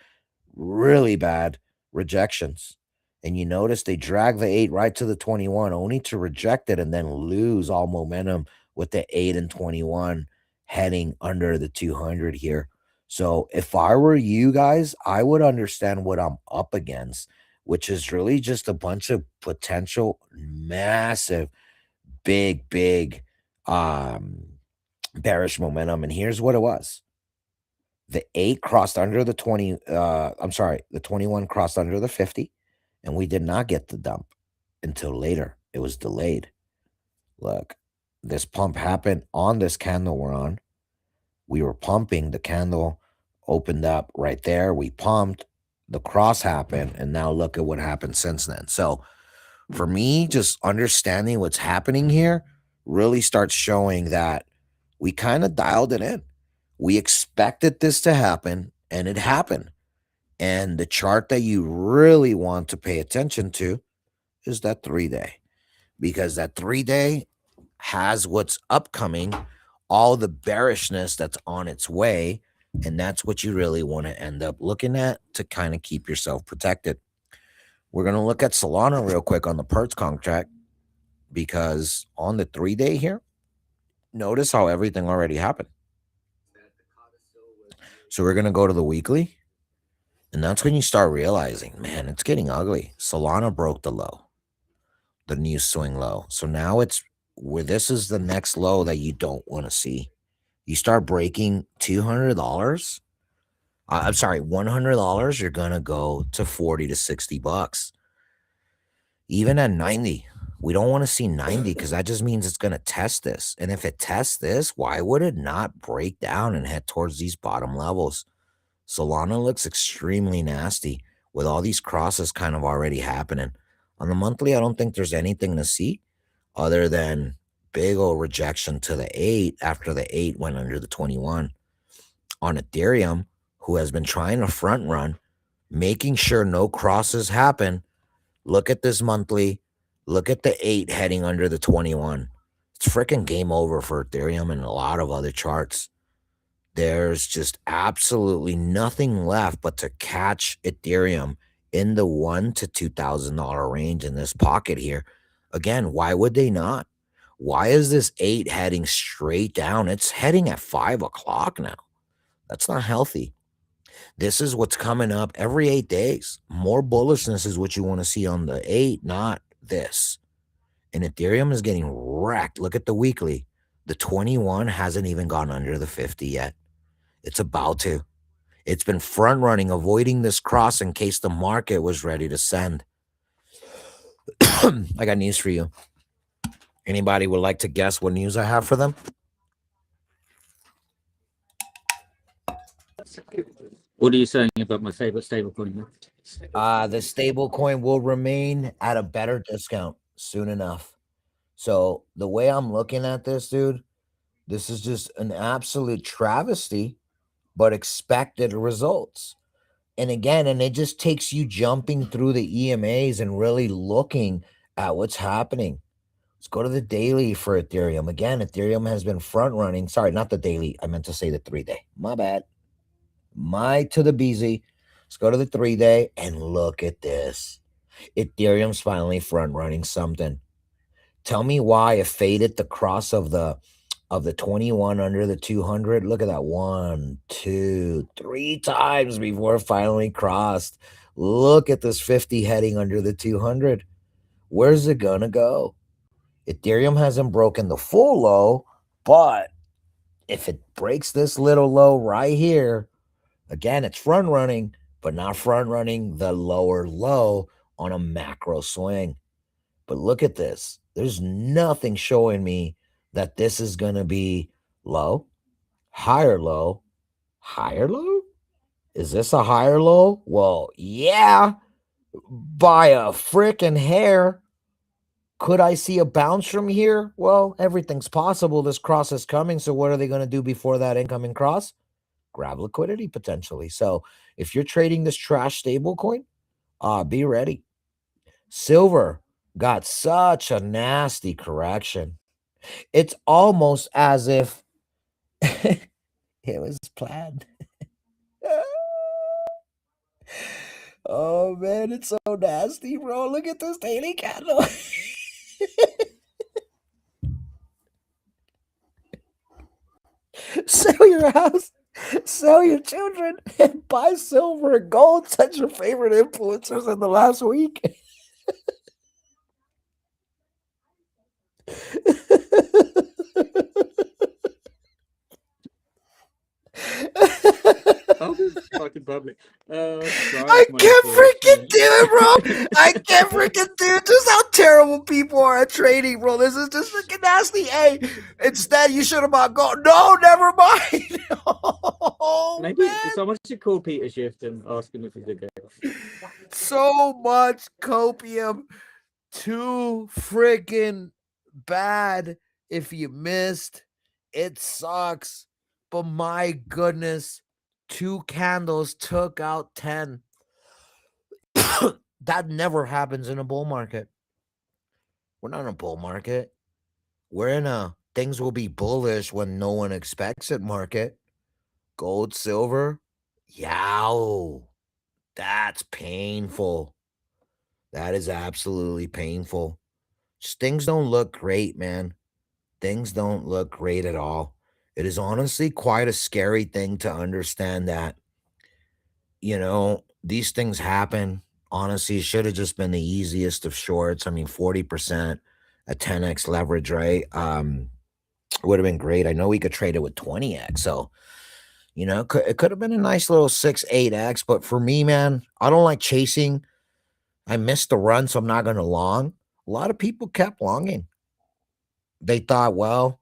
[SPEAKER 1] rejections. And you notice they drag the 8 right to the 21, only to reject it and then lose all momentum with the 8 and 21 heading under the 200 here. So if I were you guys, I would understand what I'm up against, which is really just a bunch of potential massive, big, bearish momentum. And here's what it was. The 8 crossed under the 20. The 21 crossed under the 50, and we did not get the dump until later. It was delayed. Look, this pump happened on this candle we're on. We were pumping. The candle opened up right there. We pumped. The cross happened, and now look at what happened since then. So for me, just understanding what's happening here really starts showing that we kind of dialed it in. We expected this to happen, and it happened. And the chart that you really want to pay attention to is that 3-day, because that 3-day has what's upcoming, all the bearishness that's on its way, and that's what you really want to end up looking at to kind of keep yourself protected. We're going to look at Solana real quick on the perps contract, because on the 3-day here, notice how everything already happened. So we're going to go to the weekly, and that's when you start realizing, man, it's getting ugly. Solana broke the low, the new swing low. So now it's where this is the next low that you don't want to see. You start breaking $200. I'm sorry, $100, you're going to go to 40 to 60 bucks. Even at 90, we don't want to see 90 because that just means it's going to test this. And if it tests this, why would it not break down and head towards these bottom levels? Solana looks extremely nasty with all these crosses kind of already happening. On the monthly, I don't think there's anything to see other than big old rejection to the 8 after the 8 went under the 21. On Ethereum, who has been trying to front run, making sure no crosses happen, look at this monthly, look at the 8 heading under the 21. It's freaking game over for Ethereum and a lot of other charts. There's just absolutely nothing left but to catch Ethereum in the $1,000 to $2,000 range in this pocket here. Again, why would they not? Why is this 8 heading straight down? It's heading at 5 o'clock now. That's not healthy. This is what's coming up every 8 days. More bullishness is what you want to see on the 8, not this. And Ethereum is getting wrecked. Look at the weekly. The 21 hasn't even gone under the 50 yet. It's about to. It's been front running, avoiding this cross in case the market was ready to send. I got news for you. Anybody would like to guess what news I have for them?
[SPEAKER 10] What are you saying about my favorite stablecoin?
[SPEAKER 1] The stable coin will remain at a better discount soon enough. So the way I'm looking at this, dude, this is just an absolute travesty, but expected results. And again, and it just takes you jumping through the EMAs and really looking at what's happening. Let's go to the daily for Ethereum. Again, Ethereum has been front running. Sorry, not the daily. I meant to say the 3-day. My bad. My to the BZ. Let's go to the 3-day and look at this. Ethereum's finally front running something. Tell me why it faded the cross of the 21 under the 200. Look at that. 1, 2, 3 times before it finally crossed. Look at this 50 heading under the 200. Where's it gonna go? Ethereum hasn't broken the full low, but if it breaks this little low right here, again, it's front running, but not front running the lower low on a macro swing. But look at this. There's nothing showing me that this is going to be low, higher low, higher low. Is this a higher low? Well, yeah, by a freaking hair. Could I see a bounce from here? Well, everything's possible. This cross is coming. So what are they going to do before that incoming cross? Grab liquidity potentially. So if you're trading this trash stable coin, be ready. Silver got such a nasty correction. It's almost as if it was planned. Oh man, it's so nasty, bro. Look at this daily candle. Sell your house, sell your children, and buy silver and gold. Such your favorite influencers in the last week.
[SPEAKER 10] Oh, this is fucking public.
[SPEAKER 1] I can't freaking do it, bro. I can't freaking do it. Just how terrible people are at trading, bro. This is just freaking nasty. Hey, instead, you should have bought gold. No, never mind. Oh,
[SPEAKER 10] Maybe
[SPEAKER 1] man.
[SPEAKER 10] someone should call Peter Shift and ask him if he's okay.
[SPEAKER 1] So much copium. Too freaking bad. If you missed, it sucks. But my goodness, 2 candles took out 10. That never happens in a bull market. We're not in a bull market. We're in a things will be bullish when no one expects it market. Gold, silver, yow. That's painful. That is absolutely painful. Just things don't look great, man. Things don't look great at all. It is honestly quite a scary thing to understand that, these things happen. Honestly, it should have just been the easiest of shorts. I mean, 40% at 10x leverage, right? Would have been great. I know we could trade it with 20x. So, it could have been a nice little 6, 8x. But for me, man, I don't like chasing. I missed the run, so I'm not going to long. A lot of people kept longing. They thought, well,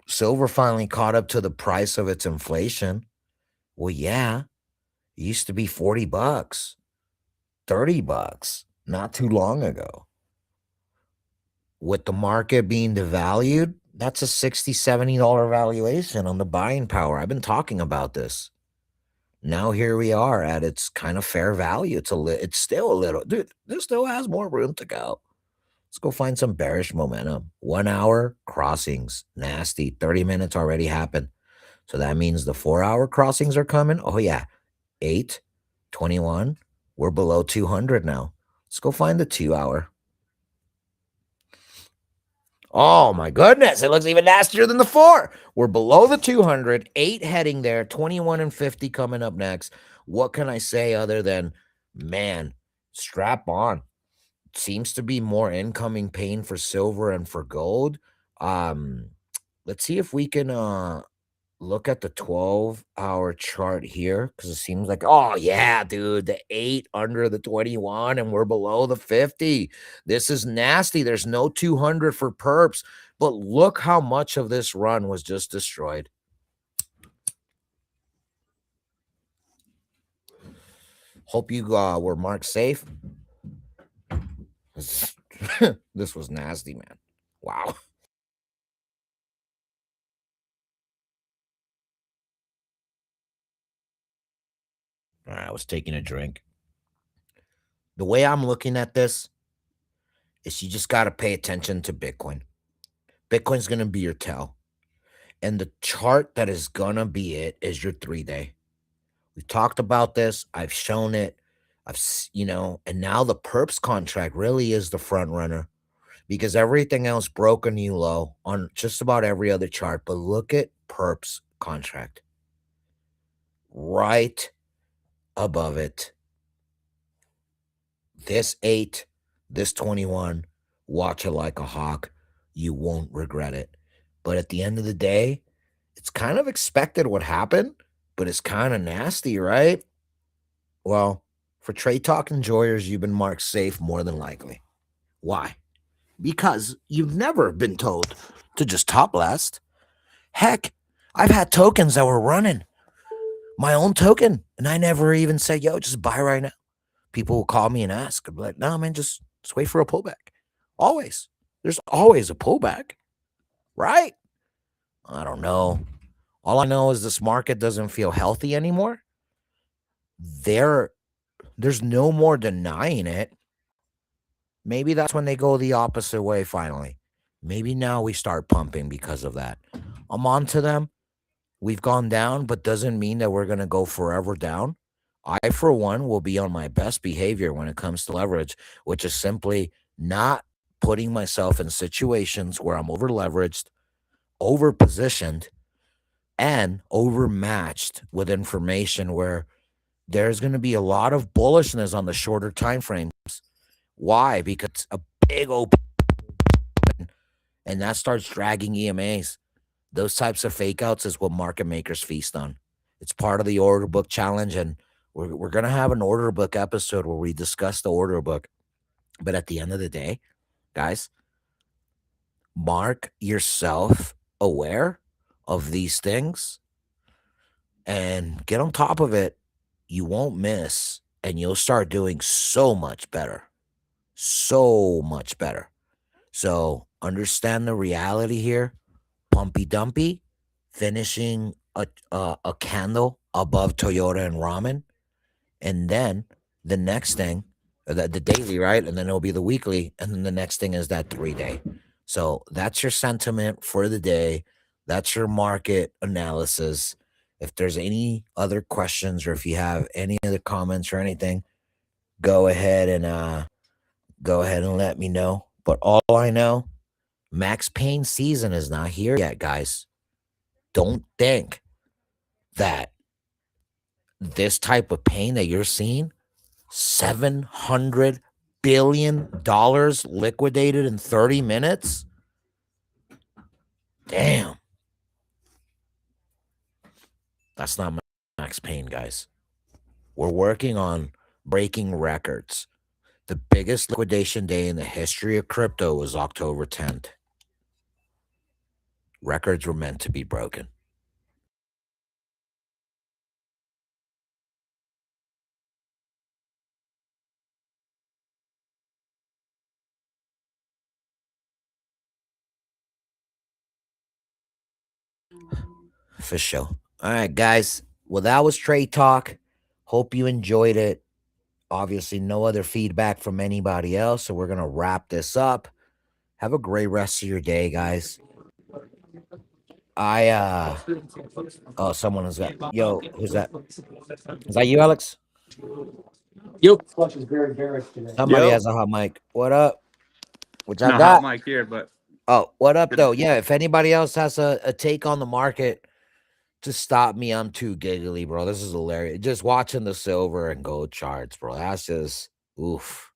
[SPEAKER 1] silver finally caught up to the price of its inflation. Well, yeah, it used to be $40, $30 not too long ago. With the market being devalued, that's a $60, $70 valuation on the buying power. I've been talking about this. Now here we are at its kind of fair value. It's still a little, dude, this still has more room to go. Let's go find some bearish momentum. 1 hour crossings, nasty. 30 minutes already happened. So that means the 4-hour crossings are coming. Oh, yeah. 8, 21. We're below 200 now. Let's go find the 2-hour. Oh my goodness, it looks even nastier than the 4. We're below the 200, 8 heading there, 21 and 50 coming up next. What can I say other than, man, strap on. Seems to be more incoming pain for silver and for gold. Um, let's see if we can look at the 12-hour chart here because it seems like, oh, yeah, dude, the 8 under the 21 and we're below the 50. This is nasty. There's no 200 for perps, but look how much of this run was just destroyed. Hope you were marked safe. This was nasty, man. Wow. All right, I was taking a drink. The way I'm looking at this is you just got to pay attention to Bitcoin. Bitcoin's going to be your tell. And the chart that is going to be it is your 3-day. We've talked about this. I've shown it. And now the perps contract really is the front runner because everything else broke a new low on just about every other chart. But look at perps contract right above it. This 8, this 21, watch it like a hawk. You won't regret it. But at the end of the day, it's kind of expected what happened, but it's kind of nasty, right? Well, for trade talk enjoyers, you've been marked safe more than likely. Why? Because you've never been told to just top last. Heck, I've had tokens that were running my own token, and I never even said, yo, just buy right now. People will call me and ask. I'm like, no, man, just wait for a pullback. Always. There's always a pullback, right? I don't know. All I know is this market doesn't feel healthy anymore. There's no more denying it. Maybe that's when they go the opposite way finally. Maybe now we start pumping because of that. I'm on to them. We've gone down, but doesn't mean that we're going to go forever down. I, for one, will be on my best behavior when it comes to leverage, which is simply not putting myself in situations where I'm over leveraged, over positioned, and overmatched with information where there's going to be a lot of bullishness on the shorter time frames. Why? Because it's a big open and that starts dragging EMAs. Those types of fake outs is what market makers feast on. It's part of the order book challenge, and we're going to have an order book episode where we discuss the order book. But at the end of the day, guys, mark yourself aware of these things and get on top of it. You won't miss, and you'll start doing so much better. So much better. So understand the reality here. Pumpy Dumpy finishing a candle above Toyota and Ramen. And then the next thing, the daily, right? And then it'll be the weekly. And then the next thing is that 3-day. So that's your sentiment for the day. That's your market analysis. If there's any other questions or if you have any other comments or anything, go ahead and let me know. But all I know, Max Payne season is not here yet, guys. Don't think that this type of pain that you're seeing, $700 billion liquidated in 30 minutes. Damn. That's not Max Payne, guys. We're working on breaking records. The biggest liquidation day in the history of crypto was October 10th. Records were meant to be broken. For sure. All right, guys. Well, that was Trade Talk. Hope you enjoyed it. Obviously, no other feedback from anybody else. So we're going to wrap this up. Have a great rest of your day, guys. Oh, someone has got. Yo, who's that? Is that you, Alex?
[SPEAKER 10] Yep.
[SPEAKER 1] Somebody
[SPEAKER 10] Yep.
[SPEAKER 1] has a hot mic. What up? What y'all
[SPEAKER 10] No hot
[SPEAKER 1] got?
[SPEAKER 10] mic here, but
[SPEAKER 1] Oh, what up though? Yeah, if anybody else has a take on the market, just stop me. I'm too giggly, bro. This is hilarious. Just watching the silver and gold charts, bro. That's just oof.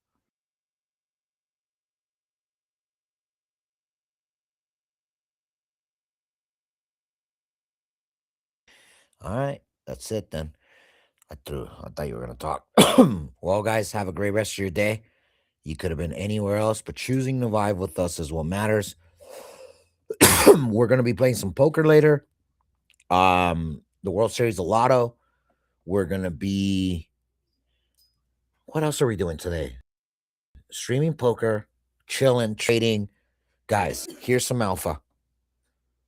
[SPEAKER 1] All right, that's it then. I thought you were gonna talk. Well, guys, have a great rest of your day. You could have been anywhere else, but choosing to vibe with us is what matters. We're gonna be playing some poker later. The World Series of Lotto. We're gonna be. What else are we doing today? Streaming poker, chilling, trading. Guys, here's some alpha.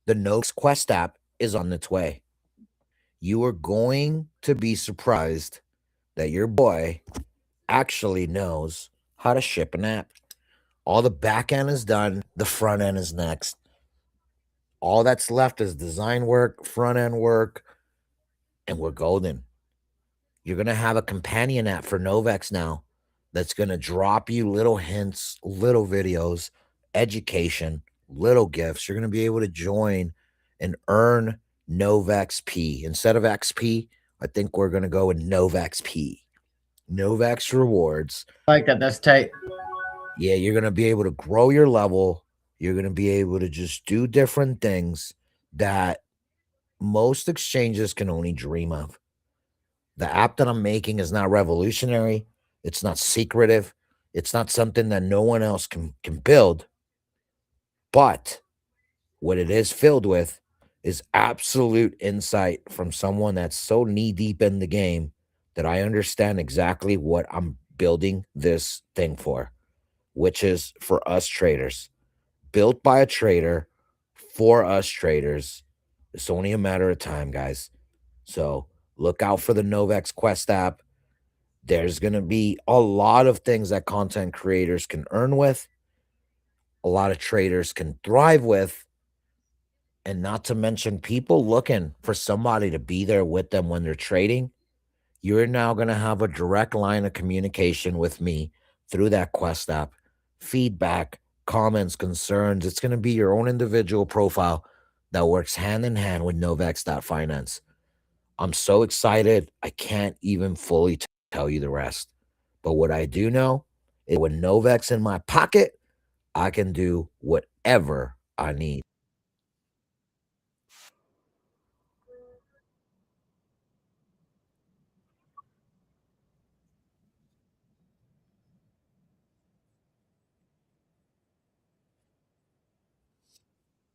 [SPEAKER 1] The Novex Quest app is on its way. You are going to be surprised that your boy actually knows how to ship an app. All the back end is done, the front end is next. All that's left is design work, front end work, and we're golden. You're going to have a companion app for Novex now that's going to drop you little hints, little videos, education, little gifts. You're going to be able to join and earn Novex P. Instead of XP, I think we're going to go with Novex P. Novex rewards.
[SPEAKER 8] I like that. That's tight.
[SPEAKER 1] Yeah, you're going to be able to grow your level. You're going to be able to just do different things that most exchanges can only dream of. The app that I'm making is not revolutionary. It's not secretive. It's not something that no one else can build. But what it is filled with is absolute insight from someone that's so knee deep in the game that I understand exactly what I'm building this thing for, which is for us traders. Built by a trader for us traders. It's only a matter of time, guys. So look out for the Novex Quest app. There's going to be a lot of things that content creators can earn with, a lot of traders can thrive with, and not to mention people looking for somebody to be there with them when they're trading. You're now going to have a direct line of communication with me through that Quest app. Feedback, comments, concerns. It's going to be your own individual profile that works hand in hand with Novex.finance. I'm so excited. I can't even fully tell you the rest. But what I do know is with Novex in my pocket, I can do whatever I need.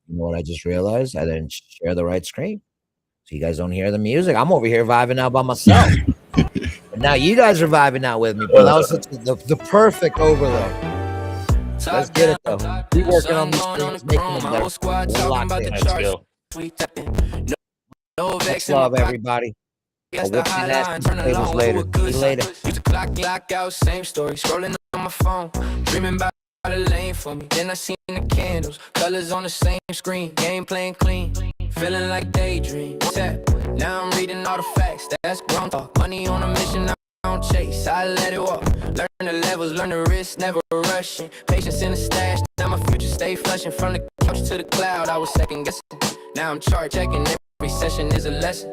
[SPEAKER 1] You know what I just realized? I didn't share the right screen. So you guys don't hear the music. I'm over here vibing out by myself. But now you guys are vibing out with me, bro. That was such the perfect overload. Let's get it though. Keep working on these things, making them better. We're locked in.
[SPEAKER 9] Let's go.
[SPEAKER 1] Much love, everybody. I'll whip your nasty tables later. See you later.
[SPEAKER 2] Used to clock out, same story. Scrolling on my phone, dreaming about a lane for me. Then I seen the candles, colors on the same screen. Game playing clean, feeling like daydream. Now I'm reading all the facts. That's grown talk. Money on a mission, I don't chase. I let it walk. Learn the levels, learn the risk, never rushing. Patience in the stash. Now my future stay flushing. From the couch to the cloud, I was second guessing. Now I'm chart checking. Every session is a lesson.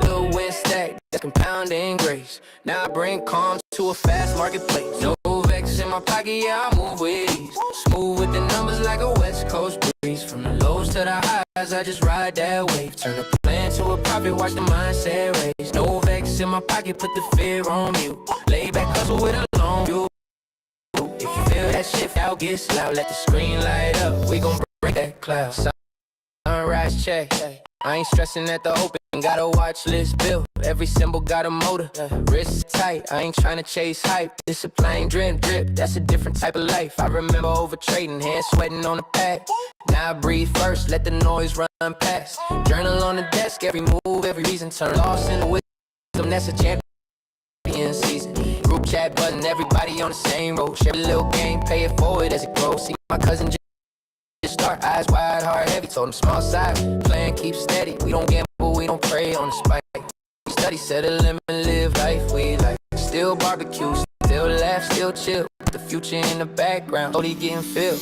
[SPEAKER 2] Little win stack, that's compounding grace. Now I bring calm to a fast marketplace. No vex in my pocket, yeah, I move with ease. Smooth with the numbers like a West Coast breeze. From the lows to the highs, I just ride that wave. Turn a plan to a profit, watch the mindset raise. No vex in my pocket, put the fear on you. Lay back, hustle with a long view. If you feel that shift out, get loud, let the screen light up. We gon' break that cloud. Sunrise check. I ain't stressing at the open, got a watch list built. Every symbol got a motor, wrist tight. I ain't trying to chase hype. Discipline, drip, that's a different type of life. I remember over trading, hands sweating on the pad. Now I breathe first, let the noise run past. Journal on the desk, every move, every reason. Turn lost into wisdom, that's a champion season. Group chat button, everybody on the same road. Share a little game, pay it forward as it grows. See my cousin just start. Eyes wide, heart heavy, told him small size. Plan keep steady, we don't gamble, we don't pray on the spike. We study, set a limit, live life we like. Still barbecue, still laugh, still chill. The future in the background, slowly getting filled.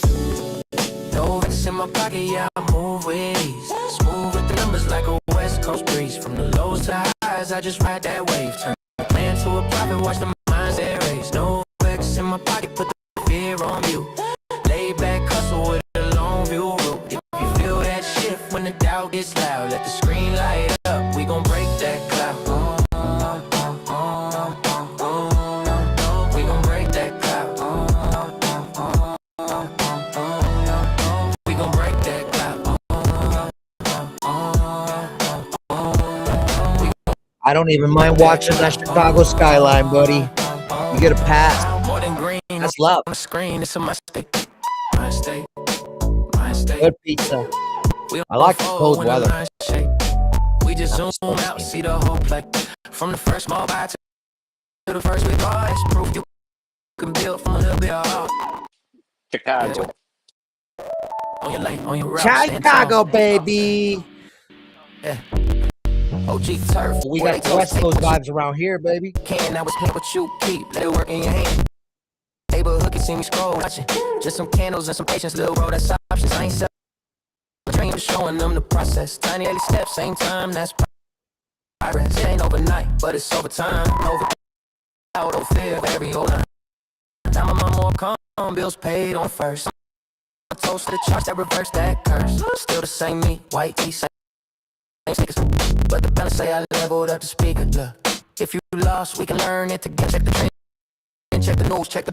[SPEAKER 2] Novex in my pocket, yeah, I move with ease. Smooth with the numbers like a West Coast breeze. From the lows to the highs, I just ride that wave. Turn the plan to a profit, watch the minds they raise. Novex in my pocket, put the fear on you. Lay back, hustle with a long view route. If you feel that shift when the doubt gets loud, let the screen light up, we gon' break that cloud. We gon' break that cloud. We gon' break that cloud.
[SPEAKER 1] I don't even mind watching that Chicago skyline, buddy. You get a pass.
[SPEAKER 2] More than green,
[SPEAKER 1] That's love.
[SPEAKER 2] on the screen, it's a mistake. My state, my state.
[SPEAKER 1] Good pizza.
[SPEAKER 2] We
[SPEAKER 1] I like the
[SPEAKER 2] don't
[SPEAKER 1] cold
[SPEAKER 2] fold when the
[SPEAKER 1] weather.
[SPEAKER 2] lines shake. We just
[SPEAKER 1] Not
[SPEAKER 2] zoom
[SPEAKER 1] the
[SPEAKER 2] out,
[SPEAKER 1] same.
[SPEAKER 2] see the whole play. From the first small bite to the first big bar, it's proof you can build from a little bit of art.
[SPEAKER 9] Chicago.
[SPEAKER 2] On your lane, on your route, stand
[SPEAKER 1] Chicago,
[SPEAKER 2] tall.
[SPEAKER 1] baby.
[SPEAKER 2] OG turf,
[SPEAKER 1] We
[SPEAKER 2] where
[SPEAKER 1] got
[SPEAKER 2] they told us
[SPEAKER 1] West
[SPEAKER 2] take
[SPEAKER 1] Coast
[SPEAKER 2] what
[SPEAKER 1] vibes around here, baby.
[SPEAKER 2] you can, now it's paint what you keep. Let it work in your hand. Neighborhood can see me scroll, watching. Just some candles and some patience, little bro, that's options. I ain't selling dreams, showing them the process. Tiny daily steps, same time, that's progress. It ain't overnight, but it's over time. Over out of fear, every old line. Time my mom more calm, bills paid on first. I toast to the charts that reverse that curse. Still the same me, white tee, same sneakers. But the balance say I leveled up the speaker. Look, if you lost, we can learn it together. Check the trend, check the news, check the